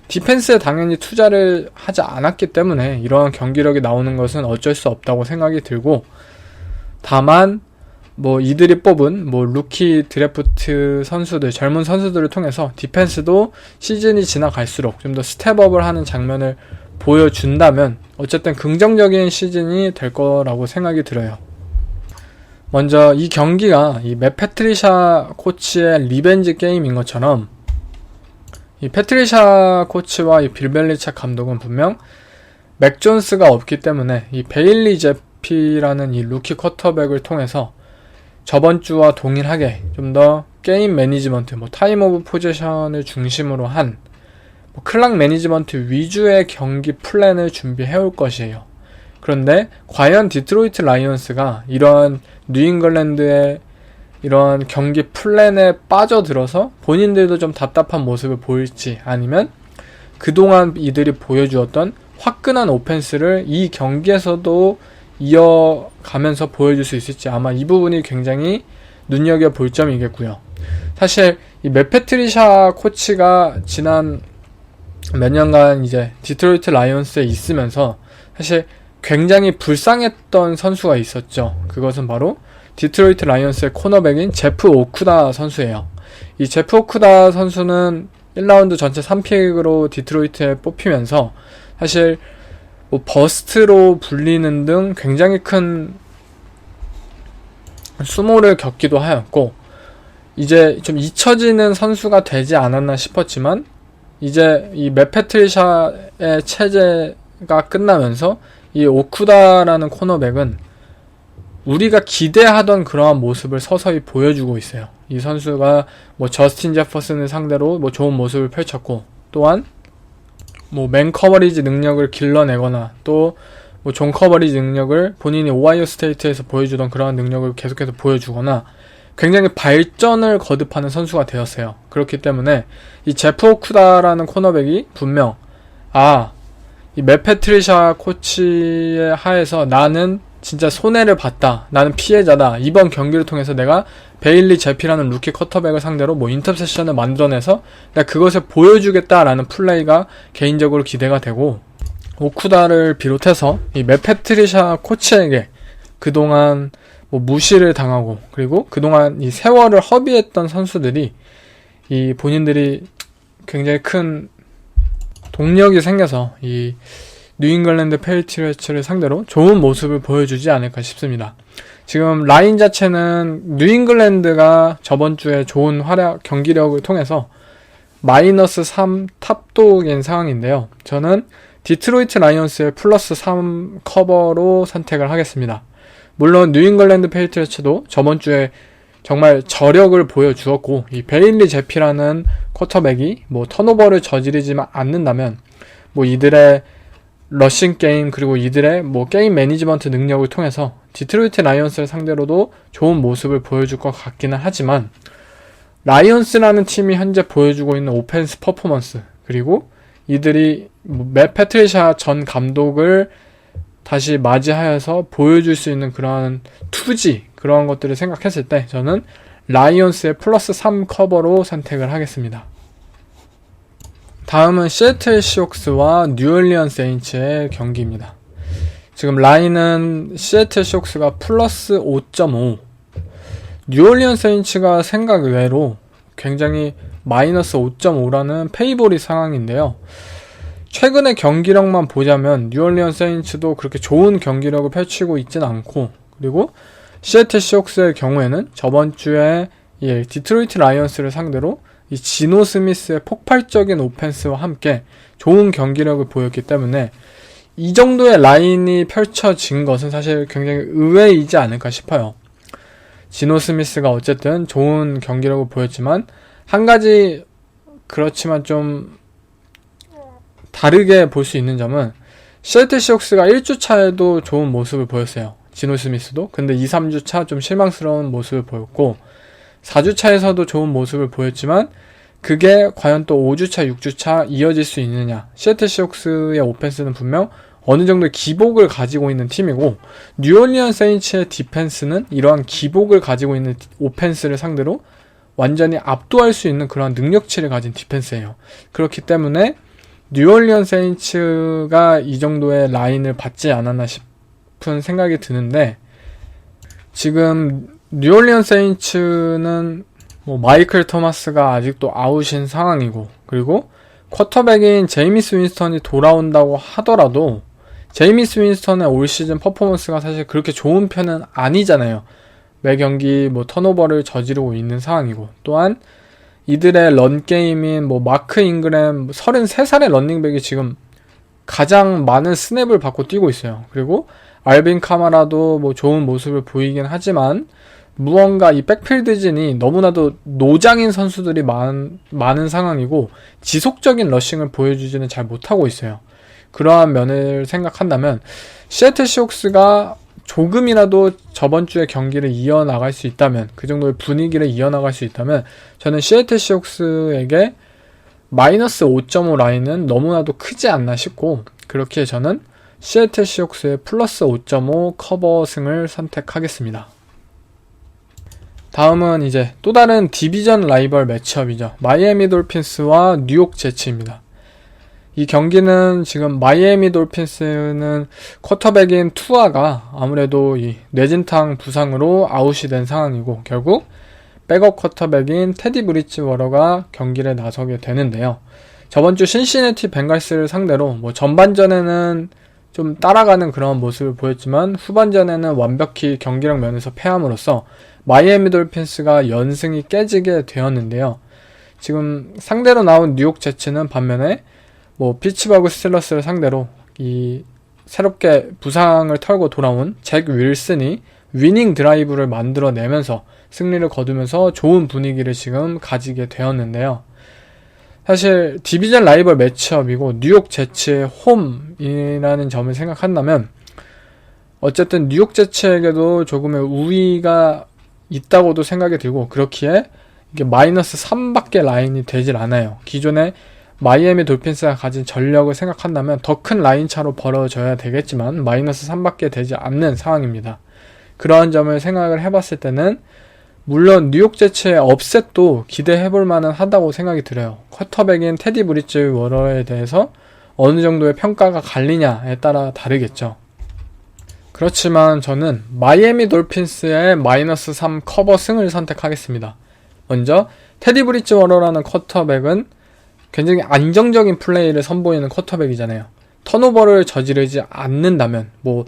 디펜스에 당연히 투자를 하지 않았기 때문에 이러한 경기력이 나오는 것은 어쩔 수 없다고 생각이 들고 다만 뭐 이들이 뽑은 뭐 루키 드래프트 선수들 젊은 선수들을 통해서 디펜스도 시즌이 지나갈수록 좀 더 스텝업을 하는 장면을 보여준다면 어쨌든 긍정적인 시즌이 될 거라고 생각이 들어요. 먼저 이 경기가 이 맷 패트리샤 코치의 리벤지 게임인 것처럼 이 패트리샤 코치와 이 빌 벨리책 감독은 분명 맥 존스가 없기 때문에 이 베일리 제피라는 이 루키 쿼터백을 통해서 저번 주와 동일하게 좀 더 게임 매니지먼트, 뭐 타임 오브 포지션을 중심으로 한 뭐 클락 매니지먼트 위주의 경기 플랜을 준비해올 것이에요. 그런데 과연 디트로이트 라이온스가 이러한 뉴잉글랜드의 이러한 경기 플랜에 빠져들어서 본인들도 좀 답답한 모습을 보일지 아니면 그동안 이들이 보여주었던 화끈한 오펜스를 이 경기에서도 이어가면서 보여줄 수 있을지 아마 이 부분이 굉장히 눈여겨볼 점이겠고요. 사실 이 맷 패트리샤 코치가 지난 몇 년간 이제 디트로이트 라이온스에 있으면서 사실 굉장히 불쌍했던 선수가 있었죠. 그것은 바로 디트로이트 라이온스의 코너백인 제프 오쿠다 선수예요. 이 제프 오쿠다 선수는 1라운드 전체 3픽으로 디트로이트에 뽑히면서 사실 뭐 버스트로 불리는 등 굉장히 큰 수모를 겪기도 하였고, 이제 좀 잊혀지는 선수가 되지 않았나 싶었지만, 이제 이 맷 패트리샤의 체제가 끝나면서 이 오쿠다라는 코너백은 우리가 기대하던 그러한 모습을 서서히 보여주고 있어요. 이 선수가 뭐 저스틴 제퍼슨을 상대로 뭐 좋은 모습을 펼쳤고, 또한 뭐 맨 커버리지 능력을 길러내거나 또 뭐 존 커버리지 능력을 본인이 오하이오 스테이트에서 보여주던 그러한 능력을 계속해서 보여주거나 굉장히 발전을 거듭하는 선수가 되었어요. 그렇기 때문에 이 제프 오쿠다라는 코너백이 분명 이 맷 패트리샤 코치의 하에서 나는 진짜 손해를 봤다, 나는 피해자다, 이번 경기를 통해서 내가 베일리 제피라는 루키 쿼터백을 상대로 뭐 인터셉션을 만들어내서 내가 그것을 보여주겠다라는 플레이가 개인적으로 기대가 되고, 오쿠다를 비롯해서 이 맷 패트리샤 코치에게 그동안 뭐 무시를 당하고, 그리고 그동안 이 세월을 허비했던 선수들이 이 본인들이 굉장히 큰 동력이 생겨서 이 뉴잉글랜드 페이트리어츠를 상대로 좋은 모습을 보여주지 않을까 싶습니다. 지금 라인 자체는 뉴잉글랜드가 저번 주에 좋은 활약 경기력을 통해서 -3 탑독인 상황인데요. 저는 디트로이트 라이온스의 +3 커버로 선택을 하겠습니다. 물론 뉴잉글랜드 페이트리어츠도 저번 주에 정말 저력을 보여주었고, 이 베일리 제피라는 쿼터백이 뭐 턴오버를 저지르지 않는다면 뭐 이들의 러싱 게임, 그리고 이들의 뭐 게임 매니지먼트 능력을 통해서 디트로이트 라이온스를 상대로도 좋은 모습을 보여줄 것 같기는 하지만, 라이온스라는 팀이 현재 보여주고 있는 오펜스 퍼포먼스, 그리고 이들이 맷 패트리샤 전 감독을 다시 맞이하여서 보여줄 수 있는 그러한 투지, 그러한 것들을 생각했을 때 저는 라이온스의 +3 커버로 선택을 하겠습니다. 다음은 시애틀 시옥스와 뉴올리언 세인츠의 경기입니다. 지금 라인은 시애틀 시옥스가 +5.5, 뉴올리언 세인츠가 생각 외로 굉장히 -5.5라는 페이보릿 상황인데요. 최근의 경기력만 보자면 뉴올리언 세인츠도 그렇게 좋은 경기력을 펼치고 있진 않고, 그리고 시애틀 시옥스의 경우에는 저번 주에 디트로이트 라이온스를 상대로 이 지노 스미스의 폭발적인 오펜스와 함께 좋은 경기력을 보였기 때문에 이 정도의 라인이 펼쳐진 것은 사실 굉장히 의외이지 않을까 싶어요. 지노 스미스가 어쨌든 좋은 경기력을 보였지만, 한 가지 그렇지만 좀 다르게 볼 수 있는 점은 시애틀 시옥스가 1주차에도 좋은 모습을 보였어요. 지노 스미스도. 근데 2, 3주차 좀 실망스러운 모습을 보였고, 4주차에서도 좋은 모습을 보였지만 그게 과연 또 5주차, 6주차 이어질 수 있느냐. 시애틀 시옥스의 오펜스는 분명 어느 정도의 기복을 가지고 있는 팀이고, 뉴올리언 세인츠의 디펜스는 이러한 기복을 가지고 있는 오펜스를 상대로 완전히 압도할 수 있는 그런 능력치를 가진 디펜스예요. 그렇기 때문에 뉴올리언 세인츠가 이 정도의 라인을 받지 않았나 싶은 생각이 드는데, 지금 뉴올리언 세인츠는 뭐 마이클 토마스가 아직도 아웃인 상황이고, 그리고 쿼터백인 제이미스 윈스턴이 돌아온다고 하더라도 제이미스 윈스턴의 올 시즌 퍼포먼스가 사실 그렇게 좋은 편은 아니잖아요. 매 경기 뭐 턴오버를 저지르고 있는 상황이고, 또한 이들의 런게임인 뭐 마크 잉그램 33살의 런닝백이 지금 가장 많은 스냅을 받고 뛰고 있어요. 그리고 알빈 카마라도 뭐 좋은 모습을 보이긴 하지만 무언가 이 백필드진이 너무나도 노장인 선수들이 많은 상황이고 지속적인 러싱을 보여주지는 잘 못하고 있어요. 그러한 면을 생각한다면 시애틀 시옥스가 조금이라도 저번 주의 경기를 이어나갈 수 있다면, 그 정도의 분위기를 이어나갈 수 있다면 저는 시애틀 시옥스에게 -5.5 라인은 너무나도 크지 않나 싶고, 그렇게 저는 시애틀 시옥스의 +5.5 커버승을 선택하겠습니다. 다음은 이제 또 다른 디비전 라이벌 매치업이죠. 마이애미 돌핀스와 뉴욕 제츠입니다. 이 경기는 지금 마이애미 돌핀스는 쿼터백인 투아가 아무래도 이 뇌진탕 부상으로 아웃이 된 상황이고, 결국 백업 쿼터백인 테디 브리지워터가 경기를 나서게 되는데요. 저번주 신시내티 벵갈스를 상대로 뭐 전반전에는 좀 따라가는 그런 모습을 보였지만 후반전에는 완벽히 경기력 면에서 패함으로써 마이애미 돌핀스가 연승이 깨지게 되었는데요. 지금 상대로 나온 뉴욕 제츠는 반면에 뭐 피츠버그 스틸러스를 상대로 이 새롭게 부상을 털고 돌아온 잭 윌슨이 위닝 드라이브를 만들어내면서 승리를 거두면서 좋은 분위기를 지금 가지게 되었는데요. 사실 디비전 라이벌 매치업이고 뉴욕 제츠의 홈이라는 점을 생각한다면 어쨌든 뉴욕 제츠에게도 조금의 우위가 있다고도 생각이 들고 그렇기에 이게 마이너스 3밖에 라인이 되질 않아요. 기존에 마이애미 돌핀스가 가진 전력을 생각한다면 더 큰 라인 차로 벌어져야 되겠지만 마이너스 3밖에 되지 않는 상황입니다. 그러한 점을 생각을 해봤을 때는 물론 뉴욕 제츠의 업셋도 기대해볼 만은 하다고 생각이 들어요. 쿼터백인 테디 브리지워터에 대해서 어느 정도의 평가가 갈리냐에 따라 다르겠죠. 그렇지만 저는 마이애미 돌핀스의 마이너스 3 커버 승을 선택하겠습니다. 먼저 테디 브리지워터라는 쿼터백은 굉장히 안정적인 플레이를 선보이는 쿼터백이잖아요. 턴오버를 저지르지 않는다면 뭐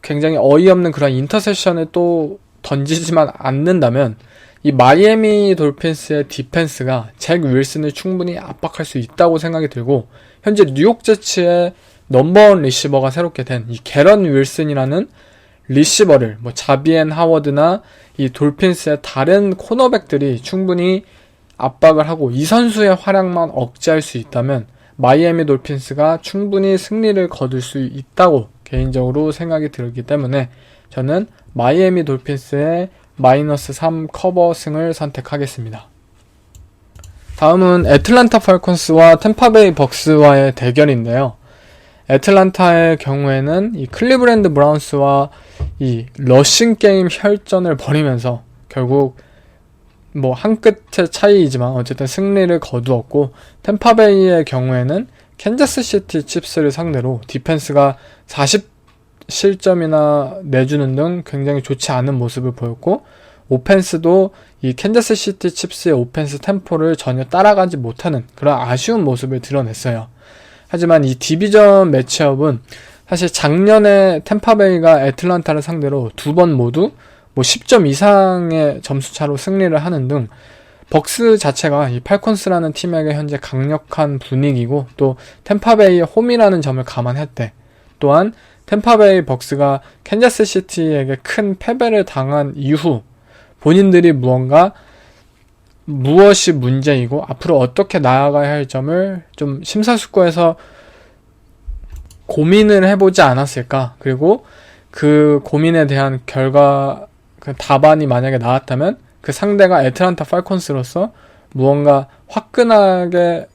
굉장히 어이없는 그런 인터셉션을 또 던지지만 않는다면 이 마이애미 돌핀스의 디펜스가 잭 윌슨을 충분히 압박할 수 있다고 생각이 들고 현재 뉴욕 제츠의 넘버원 리시버가 새롭게 된 이 게런 윌슨이라는 리시버를 뭐 자비앤 하워드나 이 돌핀스의 다른 코너백들이 충분히 압박을 하고 이 선수의 활약만 억제할 수 있다면 마이애미 돌핀스가 충분히 승리를 거둘 수 있다고 개인적으로 생각이 들기 때문에 저는 마이애미 돌핀스의 마이너스 3 커버 승을 선택하겠습니다. 다음은 애틀랜타 팔콘스와 템파베이 벅스와의 대결인데요. 애틀랜타의 경우에는 이 클리브랜드 브라운스와 이 러싱 게임 혈전을 벌이면서 결국 뭐 한 끗의 차이이지만 어쨌든 승리를 거두었고 템파베이의 경우에는 캔자스 시티 칩스를 상대로 디펜스가 40실점이나 내주는 등 굉장히 좋지 않은 모습을 보였고 오펜스도 이 캔자스 시티 칩스의 오펜스 템포를 전혀 따라가지 못하는 그런 아쉬운 모습을 드러냈어요. 하지만 이 디비전 매치업은 사실 작년에 템파베이가 애틀랜타를 상대로 두 번 모두 뭐 10점 이상의 점수차로 승리를 하는 등 벅스 자체가 이 팔콘스라는 팀에게 현재 강력한 분위기고 또 템파베이의 홈이라는 점을 감안할 때 또한 템파베이 벅스가 캔자스 시티에게 큰 패배를 당한 이후 본인들이 무엇이 문제이고 앞으로 어떻게 나아가야 할 점을 좀 심사숙고해서 고민을 해보지 않았을까. 그리고 그 고민에 대한 결과 그 답안이 만약에 나왔다면 그 상대가 애틀랜타 팔콘스로서 무언가 화끈하게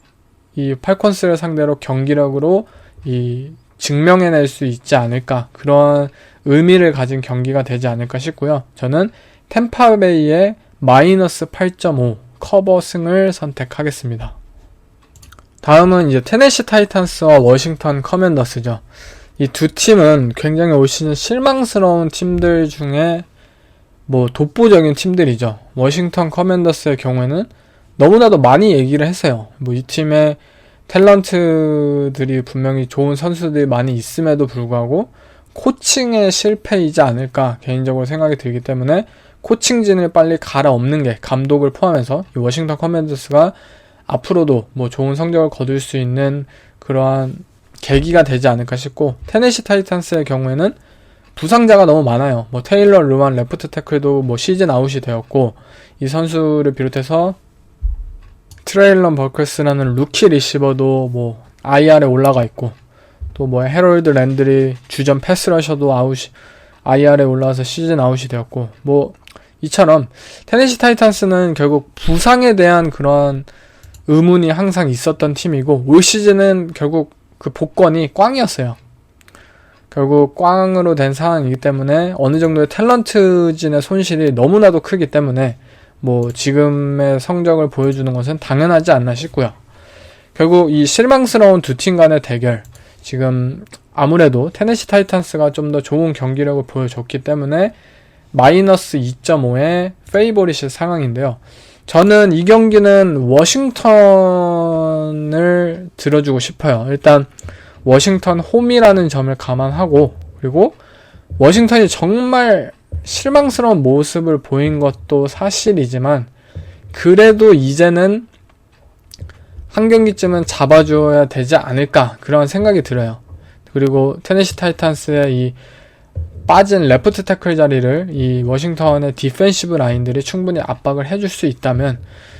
이 팔콘스를 상대로 경기력으로 이 증명해낼 수 있지 않을까, 그런 의미를 가진 경기가 되지 않을까 싶고요. 저는 템파베이의 마이너스 8.5 커버 승을 선택하겠습니다. 다음은 이제 테네시 타이탄스와 워싱턴 커맨더스죠. 이 두 팀은 굉장히 올 시즌 실망스러운 팀들 중에 뭐 독보적인 팀들이죠. 워싱턴 커맨더스의 경우에는 너무나도 많이 얘기를 했어요. 뭐 이 팀의 탤런트들이 분명히 좋은 선수들이 많이 있음에도 불구하고 코칭의 실패이지 않을까 개인적으로 생각이 들기 때문에 코칭진을 빨리 갈아엎는 게 감독을 포함해서 이 워싱턴 커맨더스가 앞으로도 뭐 좋은 성적을 거둘 수 있는 그러한 계기가 되지 않을까 싶고, 테네시 타이탄스의 경우에는 부상자가 너무 많아요. 뭐 테일러 르완 레프트 태클도 뭐 시즌 아웃이 되었고, 이 선수를 비롯해서 트레일런 버클스라는 루키 리시버도 뭐 IR에 올라가 있고, 또 뭐 해럴드 랜드리 주전 패스러셔도 IR에 올라와서 시즌 아웃이 되었고, 뭐 이처럼 테네시 타이탄스는 결국 부상에 대한 그런 의문이 항상 있었던 팀이고, 올 시즌은 결국 그 복권이 꽝이었어요. 결국 꽝으로 된 상황이기 때문에 어느 정도의 탤런트진의 손실이 너무나도 크기 때문에 뭐 지금의 성적을 보여주는 것은 당연하지 않나 싶고요. 결국 이 실망스러운 두 팀 간의 대결, 지금 아무래도 테네시 타이탄스가 좀 더 좋은 경기력을 보여줬기 때문에 마이너스 2.5의 페이보릿의 상황인데요. 저는 이 경기는 워싱턴을 들어주고 싶어요. 일단 워싱턴 홈이라는 점을 감안하고, 그리고 워싱턴이 정말 실망스러운 모습을 보인 것도 사실이지만 그래도 이제는 한 경기쯤은 잡아줘야 되지 않을까, 그런 생각이 들어요. 그리고 테네시 타이탄스의 이 빠진 레프트 태클 자리를 이 워싱턴의 디펜시브 라인들이 충분히 압박을 해줄 수 있다면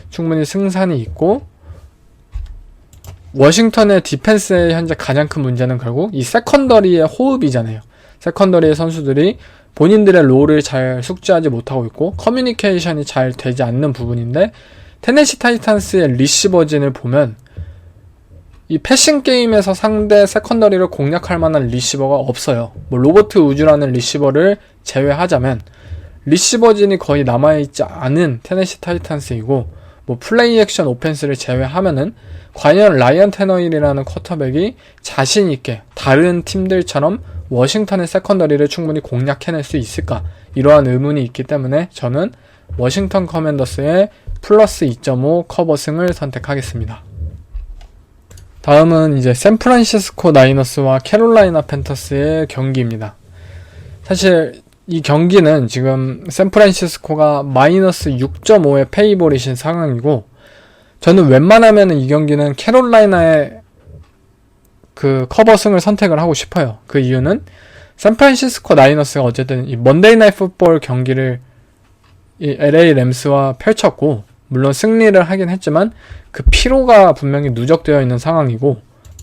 충분히 승산이 있고, 워싱턴의 디펜스의 현재 가장 큰 문제는 결국 이 세컨더리의 호흡이잖아요. 세컨더리의 선수들이 본인들의 롤을 잘 숙지하지 못하고 있고 커뮤니케이션이 잘 되지 않는 부분인데, 테네시 타이탄스의 리시버진을 보면 이 패싱 게임에서 상대 세컨더리를 공략할 만한 리시버가 없어요. 뭐 로버트 우즈라는 리시버를 제외하자면 리시버진이 거의 남아있지 않은 테네시 타이탄스이고, 뭐 플레이 액션 오펜스를 제외하면은 과연 라이언 테너힐이라는 쿼터백이 자신있게 다른 팀들처럼 워싱턴의 세컨더리를 충분히 공략해낼 수 있을까, 이러한 의문이 있기 때문에 저는 워싱턴 커맨더스의 플러스 2.5 커버승을 선택하겠습니다. 다음은 이제 샌프란시스코 나이너스와 캐롤라이나 팬터스의 경기입니다. 사실 이 경기는 지금 샌프란시스코가 마이너스 6.5의 페이보릿인 상황이고, 저는 웬만하면 이 경기는 캐롤라이나의 그 커버승을 선택을 하고 싶어요. 그 이유는 샌프란시스코 나이너스가 어쨌든 이 먼데이 나잇 풋볼 경기를 이 LA 램스와 펼쳤고, 물론 승리를 하긴 했지만 그 피로가 분명히 누적되어 있는 상황이고,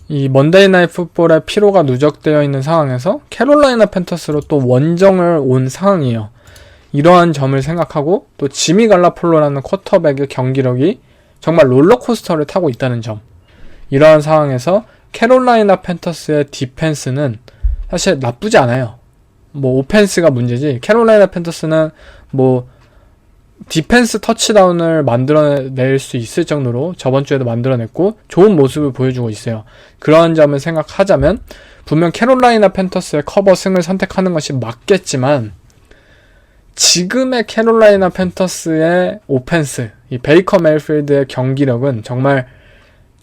이 먼데이 나잇 풋볼의 피로가 누적되어 있는 상황에서 캐롤라이나 팬터스로 또 원정을 온 상황이에요. 이러한 점을 생각하고 또 지미 갈라폴로라는 쿼터백의 경기력이 정말 롤러코스터를 타고 있다는 점, 이러한 상황에서 캐롤라이나 팬터스의 디펜스는 사실 나쁘지 않아요. 뭐 오펜스가 문제지, 캐롤라이나 팬터스는 뭐 디펜스 터치다운을 만들어낼 수 있을 정도로 저번 주에도 만들어냈고 좋은 모습을 보여주고 있어요. 그런 점을 생각하자면 분명 캐롤라이나 팬터스의 커버승을 선택하는 것이 맞겠지만, 지금의 캐롤라이나 팬터스의 오펜스, 이 베이커 메이필드의 경기력은 정말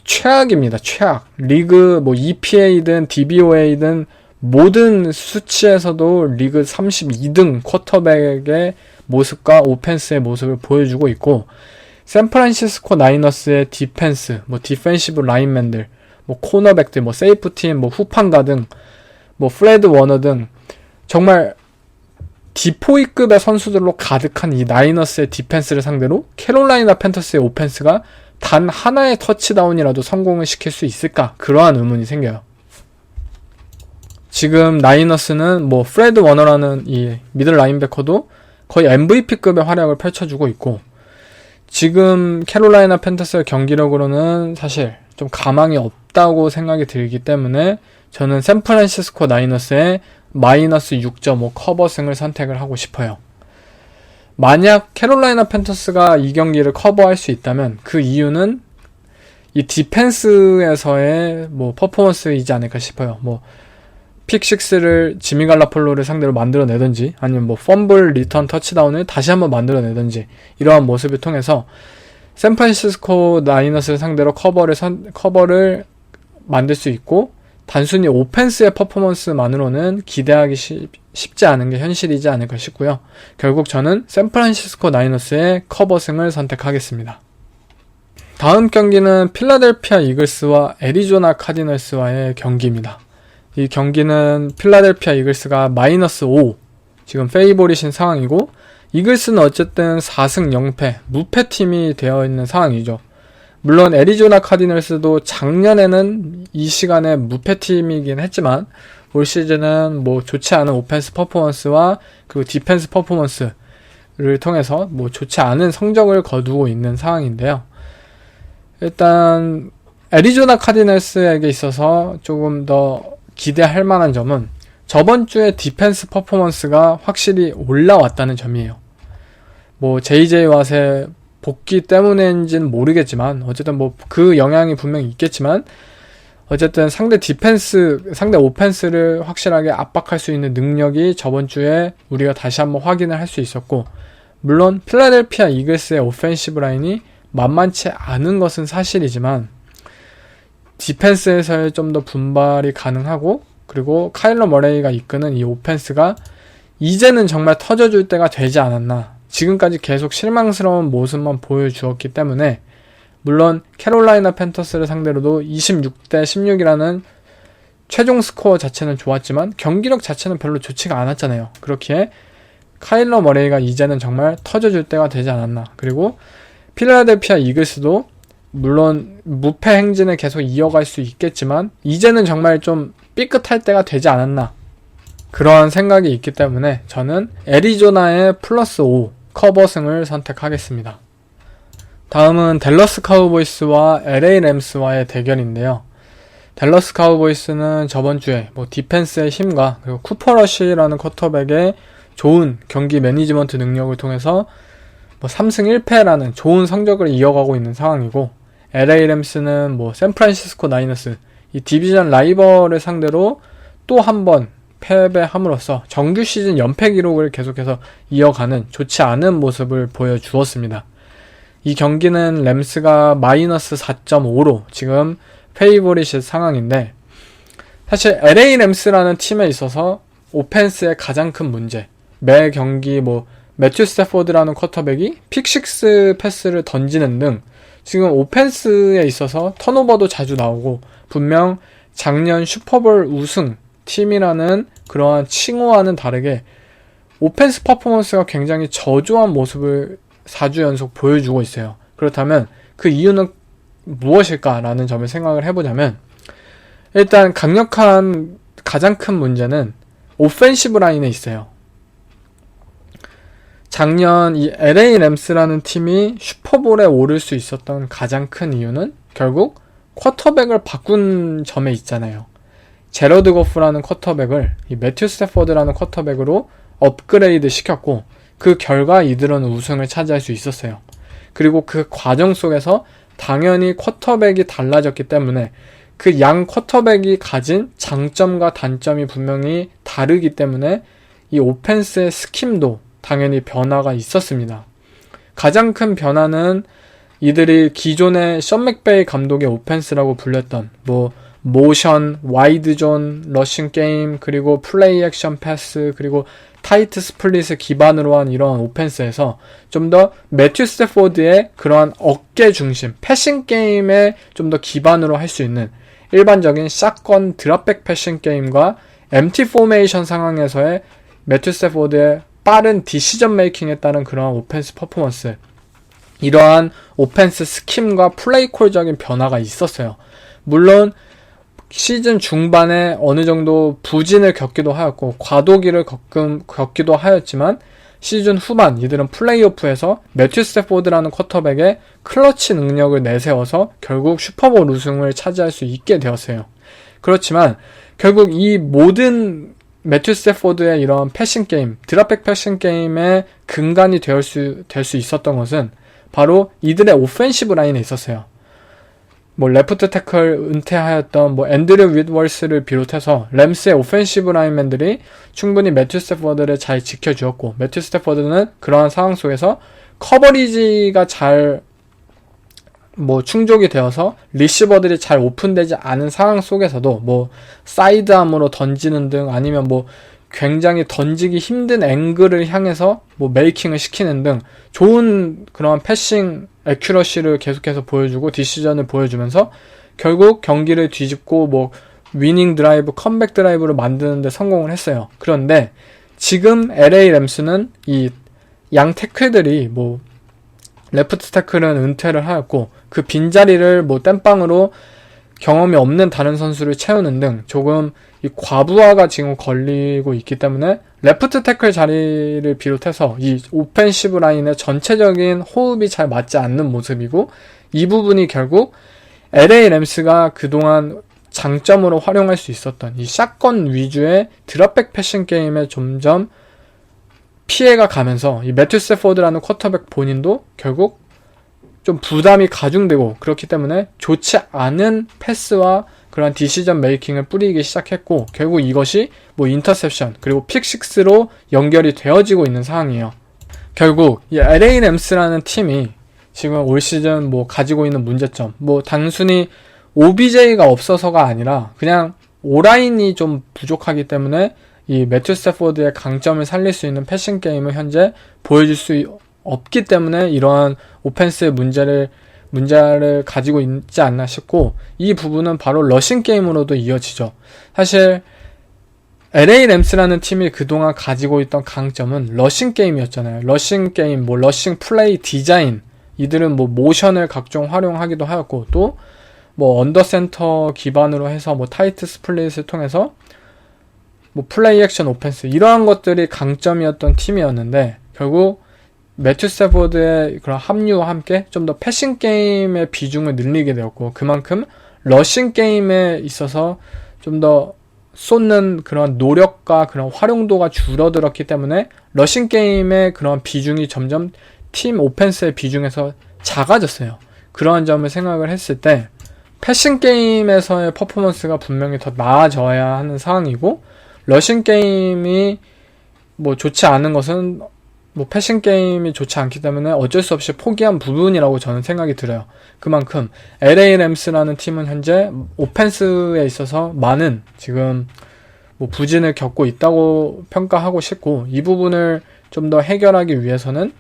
최악입니다. 최악. 리그 뭐 EPA든 DVOA든 모든 수치에서도 리그 32등 쿼터백의 모습과 오펜스의 모습을 보여주고 있고, 샌프란시스코 나이너스의 디펜스, 뭐 디펜시브 라인맨들, 뭐 코너백들, 뭐 세이프팀, 뭐 후판가 등, 뭐 프레드 워너 등 정말 디포이급의 선수들로 가득한 이 나이너스의 디펜스를 상대로 캐롤라이나 팬터스의 오펜스가 단 하나의 터치다운이라도 성공을 시킬 수 있을까, 그러한 의문이 생겨요. 지금 나이너스는 뭐 프레드 워너라는 이 미들 라인베커도 거의 MVP급의 활약을 펼쳐주고 있고, 지금 캐롤라이나 팬터스의 경기력으로는 사실 좀 가망이 없다고 생각이 들기 때문에 저는 샌프란시스코 나이너스의 마이너스 6.5 커버승을 선택을 하고 싶어요. 만약 캐롤라이나 팬터스가 이 경기를 커버할 수 있다면 그 이유는 이 디펜스에서의 뭐 퍼포먼스이지 않을까 싶어요. 뭐 픽6를 지미 갈라폴로를 상대로 만들어내든지, 아니면 뭐 펌블 리턴 터치다운을 다시 한번 만들어내든지, 이러한 모습을 통해서 샌프란시스코 나이너스를 상대로 커버를 만들 수 있고, 단순히 오펜스의 퍼포먼스만으로는 기대하기 쉽지 않은 게 현실이지 않을까 싶고요. 결국 저는 샌프란시스코 나이너스의 커버승을 선택하겠습니다. 다음 경기는 필라델피아 이글스와 애리조나 카디널스와의 경기입니다. 이 경기는 필라델피아 이글스가 마이너스 5, 지금 페이보릿인 상황이고, 이글스는 어쨌든 4승 0패, 무패팀이 되어 있는 상황이죠. 물론 애리조나 카디널스도 작년에는 이 시간에 무패팀이긴 했지만 올 시즌은 뭐 좋지 않은 오펜스 퍼포먼스와 그리고 디펜스 퍼포먼스를 통해서 뭐 좋지 않은 성적을 거두고 있는 상황인데요. 일단 애리조나 카디널스에게 있어서 조금 더 기대할 만한 점은 저번 주에 디펜스 퍼포먼스가 확실히 올라왔다는 점이에요. 뭐 JJ 왓의 복귀 때문인지는 모르겠지만 어쨌든 뭐 그 영향이 분명히 있겠지만 어쨌든 상대 오펜스를 확실하게 압박할 수 있는 능력이 저번 주에 우리가 다시 한번 확인을 할 수 있었고, 물론 필라델피아 이글스의 오펜시브 라인이 만만치 않은 것은 사실이지만 디펜스에서의 좀 더 분발이 가능하고, 그리고 카일러 머레이가 이끄는 이 오펜스가 이제는 정말 터져줄 때가 되지 않았나. 지금까지 계속 실망스러운 모습만 보여주었기 때문에, 물론 캐롤라이나 팬터스를 상대로도 26대 16이라는 최종 스코어 자체는 좋았지만 경기력 자체는 별로 좋지가 않았잖아요. 그렇기에 카일러 머레이가 이제는 정말 터져줄 때가 되지 않았나. 그리고 필라델피아 이글스도 물론 무패 행진을 계속 이어갈 수 있겠지만 이제는 정말 좀 삐끗할 때가 되지 않았나, 그러한 생각이 있기 때문에 저는 애리조나의 플러스 5 커버승을 선택하겠습니다. 다음은 댈러스 카우보이스와 LA 램스와의 대결인데요. 댈러스 카우보이스는 저번 주에 디펜스의 힘과 그리고 쿠퍼 러쉬라는 쿼터백의 좋은 경기 매니지먼트 능력을 통해서 3승 1패라는 좋은 성적을 이어가고 있는 상황이고, LA 램스는 샌프란시스코 나이너스, 이 디비전 라이벌을 상대로 또 한 번 패배함으로써 정규 시즌 연패 기록을 계속해서 이어가는 좋지 않은 모습을 보여주었습니다. 이 경기는 램스가 마이너스 4.5로 지금 페이보릿 상황인데, 사실 LA 램스라는 팀에 있어서 오펜스의 가장 큰 문제, 매 경기 매튜 스태포드라는 쿼터백이 픽식스 패스를 던지는 등 지금 오펜스에 있어서 턴오버도 자주 나오고, 분명 작년 슈퍼볼 우승 팀이라는 그러한 칭호와는 다르게 오펜스 퍼포먼스가 굉장히 저조한 모습을 4주 연속 보여주고 있어요. 그렇다면 그 이유는 무엇일까라는 점을 생각을 해보자면, 일단 강력한 가장 큰 문제는 오펜시브 라인에 있어요. 작년 이 LA 램스라는 팀이 슈퍼볼에 오를 수 있었던 가장 큰 이유는 결국 쿼터백을 바꾼 점에 있잖아요. 제러드 거프라는 쿼터백을 이 매튜 스태포드라는 쿼터백으로 업그레이드 시켰고, 그 결과 이들은 우승을 차지할 수 있었어요. 그리고 그 과정 속에서 당연히 쿼터백이 달라졌기 때문에 그 양 쿼터백이 가진 장점과 단점이 분명히 다르기 때문에 이 오펜스의 스킴도 당연히 변화가 있었습니다. 가장 큰 변화는 이들이 기존의 션 맥베이 감독의 오펜스라고 불렸던 모션, 와이드 존, 러싱 게임, 그리고 플레이 액션 패스, 그리고 타이트 스플릿을 기반으로 한 이런 오펜스에서 좀 더 매튜 스태포드의 그러한 어깨 중심, 패싱 게임에 좀 더 기반으로 할 수 있는 일반적인 샷건 드랍백 패싱 게임과 MT 포메이션 상황에서의 매튜 스태포드의 빠른 디시전 메이킹에 따른 그러한 오펜스 퍼포먼스, 이러한 오펜스 스킴과 플레이콜적인 변화가 있었어요. 물론 시즌 중반에 어느 정도 부진을 겪기도 하였고 과도기를 겪기도 하였지만, 시즌 후반 이들은 플레이오프에서 매튜 스태포드라는 쿼터백의 클러치 능력을 내세워서 결국 슈퍼볼 우승을 차지할 수 있게 되었어요. 그렇지만 결국 이 모든 매튜 스태포드의 이런 패싱 게임, 드랍백 패싱 게임의 근간이 될 수 있었던 것은 바로 이들의 오펜시브 라인에 있었어요. 레프트 태클 은퇴하였던 앤드류 윗월스를 비롯해서 램스의 오펜시브 라인맨들이 충분히 매튜 스태포드를 잘 지켜주었고, 매튜 스태포드는 그러한 상황 속에서 커버리지가 잘 충족이 되어서 리시버들이 잘 오픈되지 않은 상황 속에서도 사이드암으로 던지는 등, 아니면 굉장히 던지기 힘든 앵글을 향해서 메이킹을 시키는 등 좋은 그런 패싱 애큐러시를 계속해서 보여주고 디시전을 보여주면서 결국 경기를 뒤집고 위닝 드라이브, 컴백 드라이브를 만드는 데 성공을 했어요. 그런데 지금 LA 램스는 이 양 태클들이 레프트 태클은 은퇴를 하였고, 그 빈자리를 땜빵으로 경험이 없는 다른 선수를 채우는 등 조금 이 과부하가 지금 걸리고 있기 때문에 레프트 태클 자리를 비롯해서 이 오펜시브 라인의 전체적인 호흡이 잘 맞지 않는 모습이고, 이 부분이 결국 LA 램스가 그동안 장점으로 활용할 수 있었던 이 샷건 위주의 드랍백 패싱 게임에 점점 피해가 가면서 이 매튜 스태포드라는 쿼터백 본인도 결국 좀 부담이 가중되고, 그렇기 때문에 좋지 않은 패스와 그런 디시전 메이킹을 뿌리기 시작했고 결국 이것이 뭐 인터셉션 그리고 픽6로 연결이 되어지고 있는 상황이에요. 결국 이 LA 램스라는 팀이 지금 올 시즌 뭐 가지고 있는 문제점 뭐 단순히 OBJ가 없어서가 아니라 그냥 오라인이 좀 부족하기 때문에 이 매튜 스태포드의 강점을 살릴 수 있는 패싱 게임을 현재 보여줄 수 없기 때문에 이러한 오펜스의 문제를 가지고 있지 않나 싶고 이 부분은 바로 러싱 게임으로도 이어지죠. 사실 LA 램스라는 팀이 그동안 가지고 있던 강점은 러싱 게임이었잖아요. 러싱 게임, 뭐 러싱 플레이 디자인 이들은 뭐 모션을 각종 활용하기도 하였고 또 뭐 언더센터 기반으로 해서 뭐 타이트 스플릿을 통해서 뭐 플레이 액션 오펜스 이러한 것들이 강점이었던 팀이었는데 결국 매튜 스태포드의 그런 합류와 함께 좀 더 패싱 게임의 비중을 늘리게 되었고 그만큼 러싱 게임에 있어서 좀 더 쏟는 그런 노력과 그런 활용도가 줄어들었기 때문에 러싱 게임의 그런 비중이 점점 팀 오펜스의 비중에서 작아졌어요. 그러한 점을 생각을 했을 때 패싱 게임에서의 퍼포먼스가 분명히 더 나아져야 하는 상황이고 러싱 게임이 뭐 좋지 않은 것은 뭐 패싱 게임이 좋지 않기 때문에 어쩔 수 없이 포기한 부분이라고 저는 생각이 들어요. 그만큼 LA 램스라는 팀은 현재 오펜스에 있어서 많은 지금 뭐 부진을 겪고 있다고 평가하고 싶고 이 부분을 좀 더 해결하기 위해서는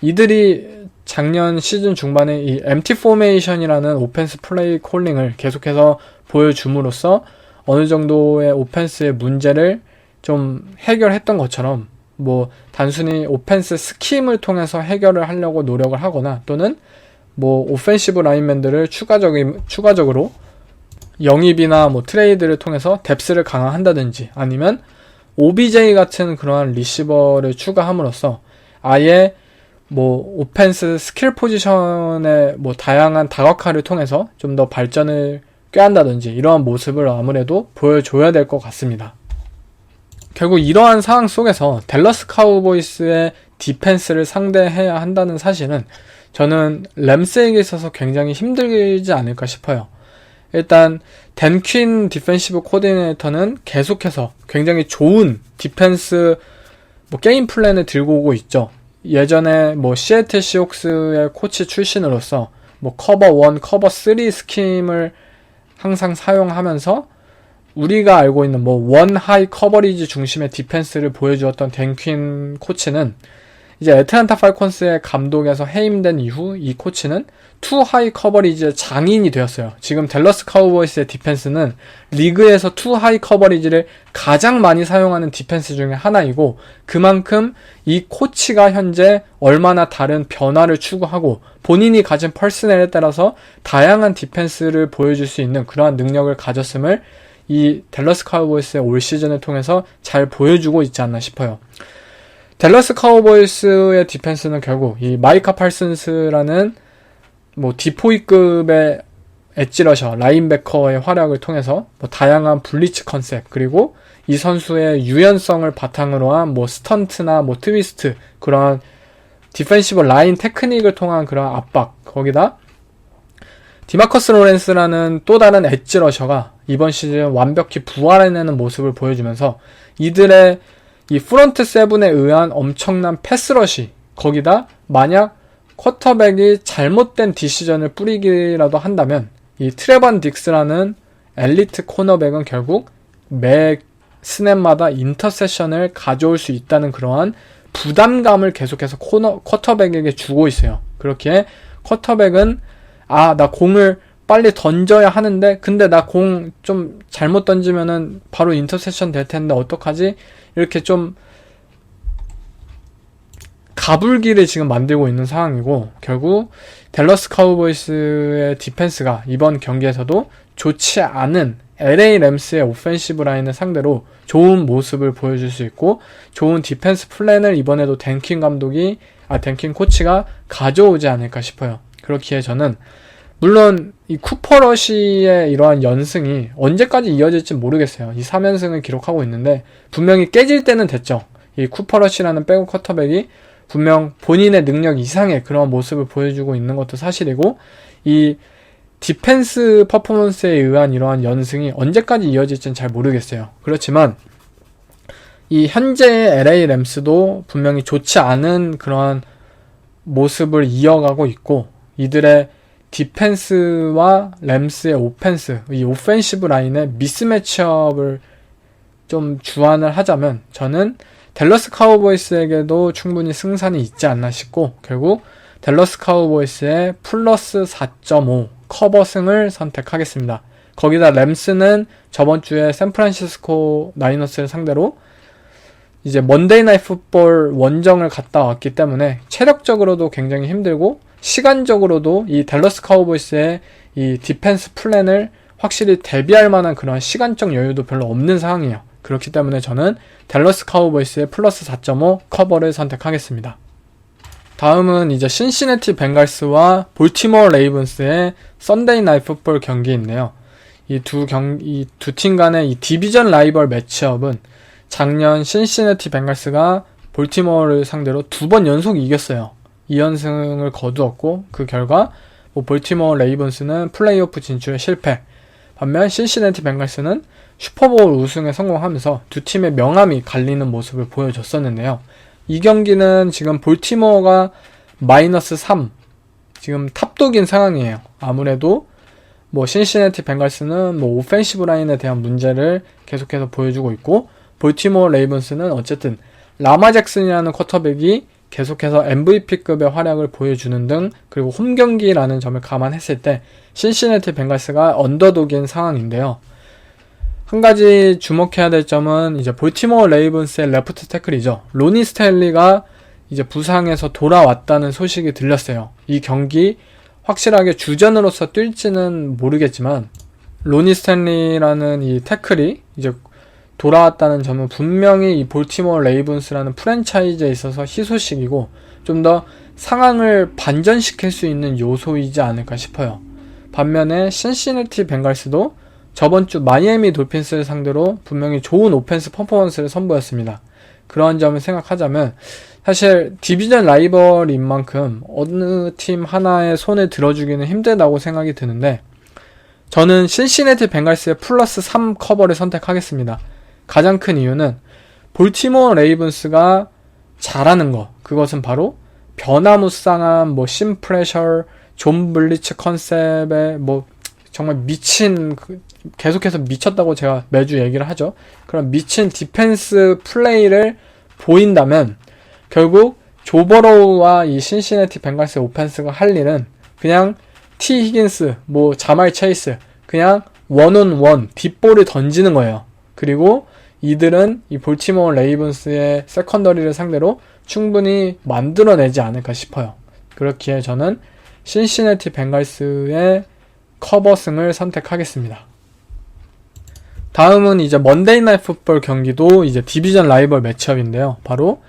이들이 작년 시즌 중반에 이 MT 포메이션이라는 오펜스 플레이 콜링을 계속해서 보여줌으로써 어느 정도의 오펜스의 문제를 좀 해결했던 것처럼 뭐 단순히 오펜스 스킴을 통해서 해결을 하려고 노력을 하거나 또는 뭐 오펜시브 라인맨들을 추가적으로 영입이나 뭐 트레이드를 통해서 뎁스를 강화한다든지 아니면 OBJ 같은 그러한 리시버를 추가함으로써 아예 뭐 오펜스 스킬 포지션의 뭐 다양한 다각화를 통해서 좀 더 발전을 꾀한다든지 이러한 모습을 아무래도 보여줘야 될 것 같습니다. 결국 이러한 상황 속에서 댈러스 카우보이스의 디펜스를 상대해야 한다는 사실은 저는 램스에게 있어서 굉장히 힘들지 않을까 싶어요. 일단 댄 퀸 디펜시브 코디네이터는 계속해서 굉장히 좋은 디펜스 뭐 게임 플랜을 들고 오고 있죠. 예전에 뭐 시애틀 시옥스의 코치 출신으로서 뭐 커버 1, 커버 3 스킴을 항상 사용하면서 우리가 알고 있는 뭐 원 하이 커버리지 중심의 디펜스를 보여주었던 댄 퀸 코치는 이제 애틀랜타 팔콘스의 감독에서 해임된 이후 이 코치는 투 하이 커버리지의 장인이 되었어요. 지금 댈러스 카우보이스의 디펜스는 리그에서 투 하이 커버리지를 가장 많이 사용하는 디펜스 중에 하나이고 그만큼 이 코치가 현재 얼마나 다른 변화를 추구하고 본인이 가진 퍼스널에 따라서 다양한 디펜스를 보여줄 수 있는 그러한 능력을 가졌음을 이 댈러스 카우보이스의 올 시즌을 통해서 잘 보여주고 있지 않나 싶어요. 댈러스 카우보이스의 디펜스는 결국 이 마이카 팔슨스라는 뭐 디포이급의 엣지러셔, 라인베커의 활약을 통해서 뭐 다양한 블리츠 컨셉 그리고 이 선수의 유연성을 바탕으로 한 뭐 스턴트나 뭐 트위스트 그러한 디펜시브 라인 테크닉을 통한 그런 압박 거기다 디마커스 로렌스라는 또 다른 엣지러셔가 이번 시즌 완벽히 부활해내는 모습을 보여주면서 이들의 이 프런트 세븐에 의한 엄청난 패스러시 거기다 만약 쿼터백이 잘못된 디시전을 뿌리기라도 한다면 이 트레반 딕스라는 엘리트 코너백은 결국 매 스냅마다 인터세션을 가져올 수 있다는 그러한 부담감을 계속해서 쿼터백에게 주고 있어요. 그렇기에 쿼터백은 나 공을 빨리 던져야 하는데 근데 나 공 좀 잘못 던지면은 바로 인터세션 될 텐데 어떡하지? 이렇게 좀 가불기를 지금 만들고 있는 상황이고 결국 댈러스 카우보이스의 디펜스가 이번 경기에서도 좋지 않은 LA 램스의 오펜시브 라인을 상대로 좋은 모습을 보여줄 수 있고 좋은 디펜스 플랜을 이번에도 댄 퀸 코치가 가져오지 않을까 싶어요. 그렇기에 저는 물론 이 쿠퍼러시의 이러한 연승이 언제까지 이어질지 모르겠어요. 이 3연승을 기록하고 있는데 분명히 깨질 때는 됐죠. 이 쿠퍼러시라는 백업 쿼터백이 분명 본인의 능력 이상의 그런 모습을 보여주고 있는 것도 사실이고 이 디펜스 퍼포먼스에 의한 이러한 연승이 언제까지 이어질지는 잘 모르겠어요. 그렇지만 이 현재의 LA 램스도 분명히 좋지 않은 그러한 모습을 이어가고 있고, 이들의 디펜스와 램스의 오펜스, 이 오펜시브 라인의 미스매치업을 좀 주안을 하자면 저는 댈러스 카우보이스에게도 충분히 승산이 있지 않나 싶고, 결국 댈러스 카우보이스의 플러스 4.5 커버승을 선택하겠습니다. 거기다 램스는 저번 주에 샌프란시스코 나이너스를 상대로 이제 먼데이 나잇 풋볼 원정을 갔다 왔기 때문에 체력적으로도 굉장히 힘들고 시간적으로도 이 댈러스 카우보이스의 이 디펜스 플랜을 확실히 대비할 만한 그런 시간적 여유도 별로 없는 상황이에요. 그렇기 때문에 저는 댈러스 카우보이스의 플러스 4.5 커버를 선택하겠습니다. 다음은 이제 신시내티 벵갈스와 볼티모어 레이븐스의 썬데이 나잇 풋볼 경기인데요. 이 두 팀 간의 이 디비전 라이벌 매치업은 작년 신시내티 벵갈스가 볼티모어를 상대로 2번 연속 이겼어요. 2연승을 거두었고, 그 결과 볼티모어 레이븐스는 플레이오프 진출에 실패. 반면 신시내티 벵갈스는 슈퍼볼 우승에 성공하면서 두 팀의 명암이 갈리는 모습을 보여줬었는데요. 이 경기는 지금 볼티모어가 마이너스 3, 지금 탑독인 상황이에요. 아무래도 신시내티 벵갈스는 오펜시브 라인에 대한 문제를 계속해서 보여주고 있고, 볼티모어 레이븐스는 어쨌든 라마 잭슨이라는 쿼터백이 계속해서 MVP급의 활약을 보여주는 등, 그리고 홈 경기라는 점을 감안했을 때 신시내티 벵갈스가 언더독인 상황인데요. 한 가지 주목해야 될 점은 이제 볼티모어 레이븐스의 레프트 태클이죠. 로니 스탠리가 이제 부상에서 돌아왔다는 소식이 들렸어요. 이 경기 확실하게 주전으로서 뛸지는 모르겠지만 로니 스탠리라는 이 태클이 이제 돌아왔다는 점은 분명히 이 볼티모어 레이븐스라는 프랜차이즈에 있어서 희소식이고 좀 더 상황을 반전시킬 수 있는 요소이지 않을까 싶어요. 반면에 신시내티 벵갈스도 저번 주 마이애미 돌핀스를 상대로 분명히 좋은 오펜스 퍼포먼스를 선보였습니다. 그런 점을 생각하자면 사실 디비전 라이벌인 만큼 어느 팀 하나의 손을 들어주기는 힘들다고 생각이 드는데, 저는 신시내티 벵갈스의 플러스 3 커버를 선택하겠습니다. 가장 큰 이유는 볼티모어 레이븐스가 잘하는 것, 그것은 바로 변화무쌍한 심프레셔, 존 블리츠 컨셉의 정말 미친, 계속해서 미쳤다고 제가 매주 얘기를 하죠. 그런 미친 디펜스 플레이를 보인다면 결국 조 버로우와 이 신시내티 벵갈스의 오펜스가 할 일은 그냥 티 히긴스, 자말 체이스, 그냥 원온원 뒷볼을 던지는 거예요. 그리고 이들은 이 볼티모어 레이븐스의 세컨더리를 상대로 충분히 만들어내지 않을까 싶어요. 그렇기에 저는 신시내티 벵갈스의 커버승을 선택하겠습니다. 다음은 이제 먼데이 나잇 풋볼 경기도 이제 디비전 라이벌 매치업인데요. 바로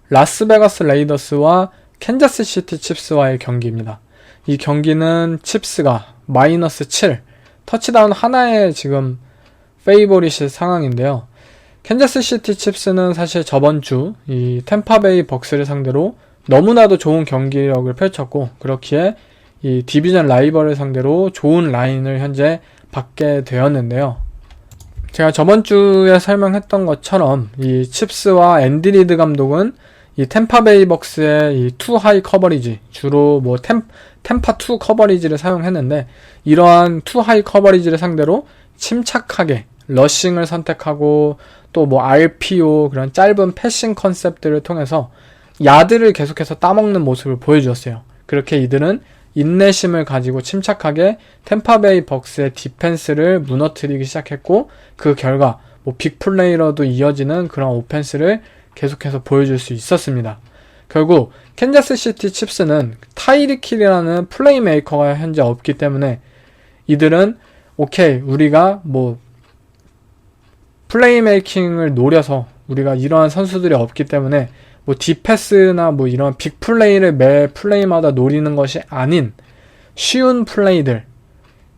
라스베가스 레이더스와 캔자스 시티 칩스와의 경기입니다. 이 경기는 칩스가 마이너스 7, 터치다운 하나의 지금 페이보릿의 상황인데요. 캔자스 시티 칩스는 사실 저번 주 이 템파베이 벅스를 상대로 너무나도 좋은 경기력을 펼쳤고, 그렇기에 이 디비전 라이벌을 상대로 좋은 라인을 현재 받게 되었는데요. 제가 저번 주에 설명했던 것처럼 이 칩스와 앤디 리드 감독은 이 템파베이 벅스의 이 투 하이 커버리지, 주로 템파 2 커버리지를 사용했는데, 이러한 투 하이 커버리지를 상대로 침착하게 러싱을 선택하고 또 RPO, 그런 짧은 패싱 컨셉들을 통해서 야드를 계속해서 따먹는 모습을 보여주었어요. 그렇게 이들은 인내심을 가지고 침착하게 템파베이 벅스의 디펜스를 무너뜨리기 시작했고, 그 결과 빅플레이로도 이어지는 그런 오펜스를 계속해서 보여줄 수 있었습니다. 결국 캔자스 시티 칩스는 타이릭 힐이라는 플레이메이커가 현재 없기 때문에 이들은 오케이, 우리가 플레이메이킹을 노려서 우리가 이러한 선수들이 없기 때문에 디패스나 이런 빅플레이를 매 플레이마다 노리는 것이 아닌 쉬운 플레이들,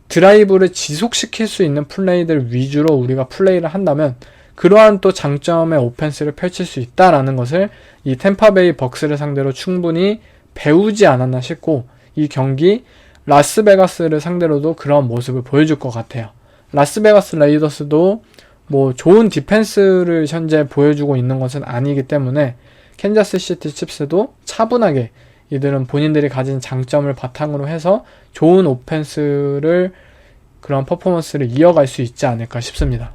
드라이브를 지속시킬 수 있는 플레이들 위주로 우리가 플레이를 한다면 그러한 또 장점의 오펜스를 펼칠 수 있다라는 것을 이 템파베이 벅스를 상대로 충분히 배우지 않았나 싶고, 이 경기 라스베가스를 상대로도 그런 모습을 보여줄 것 같아요. 라스베가스 레이더스도 뭐 좋은 디펜스를 현재 보여주고 있는 것은 아니기 때문에 캔자스 시티 칩스도 차분하게 이들은 본인들이 가진 장점을 바탕으로 해서 좋은 오펜스를 그런 퍼포먼스를 이어갈 수 있지 않을까 싶습니다.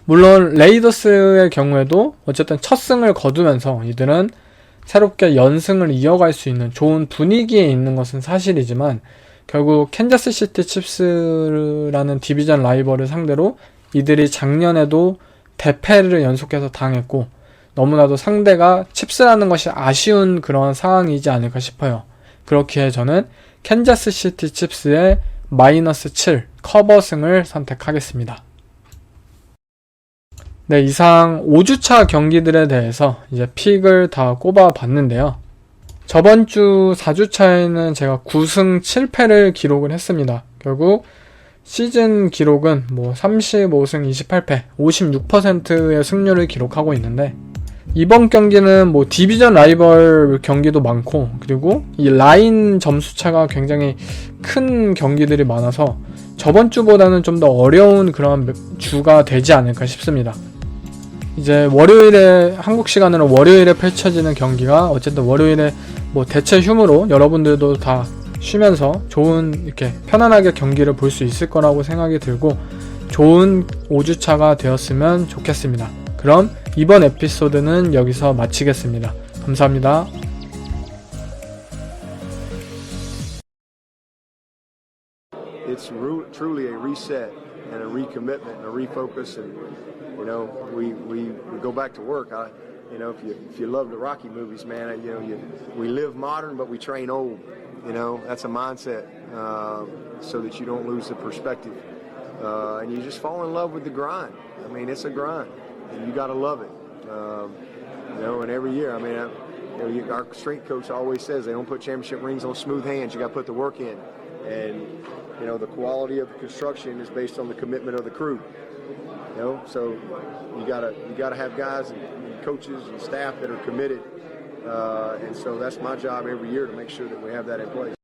물론 레이더스의 경우에도 어쨌든 첫 승을 거두면서 이들은 새롭게 연승을 이어갈 수 있는 좋은 분위기에 있는 것은 사실이지만 결국 캔자스 시티 칩스라는 디비전 라이벌을 상대로 이들이 작년에도 대패를 연속해서 당했고 너무나도 상대가 칩스라는 것이 아쉬운 그런 상황이지 않을까 싶어요. 그렇기에 저는 캔자스 시티 칩스의 -7 커버승을 선택하겠습니다. 네, 이상 5주차 경기들에 대해서 이제 픽을 다 꼽아봤는데요. 저번 주 4주차에는 제가 9승 7패를 기록을 했습니다. 결국 시즌 기록은 뭐 35승 28패, 56%의 승률을 기록하고 있는데 이번 경기는 뭐 디비전 라이벌 경기도 많고 그리고 이 라인 점수차가 굉장히 큰 경기들이 많아서 저번 주보다는 좀 더 어려운 그런 주가 되지 않을까 싶습니다. 이제 월요일에 한국 시간으로 월요일에 펼쳐지는 경기가 어쨌든 월요일에 뭐 대체 휴무로 여러분들도 다 쉬면서 좋은 이렇게 편안하게 경기를 볼 수 있을 거라고 생각이 들고 좋은 5주차가 되었으면 좋겠습니다. 그럼 이번 에피소드는 여기서 마치겠습니다. 감사합니다. It's truly a reset and a recommitment and a refocus, and you know we go back to work. If you love the Rocky movies, man, we live modern but we train old. You know, that's a mindset so that you don't lose the perspective, and you just fall in love with the grind. I mean, it's a grind, and you got to love it. And every year, I mean, our strength coach always says they don't put championship rings on smooth hands. You got to put the work in, and the quality of the construction is based on the commitment of the crew. So you gotta have guys and coaches and staff that are committed, and so that's my job every year to make sure that we have that in place.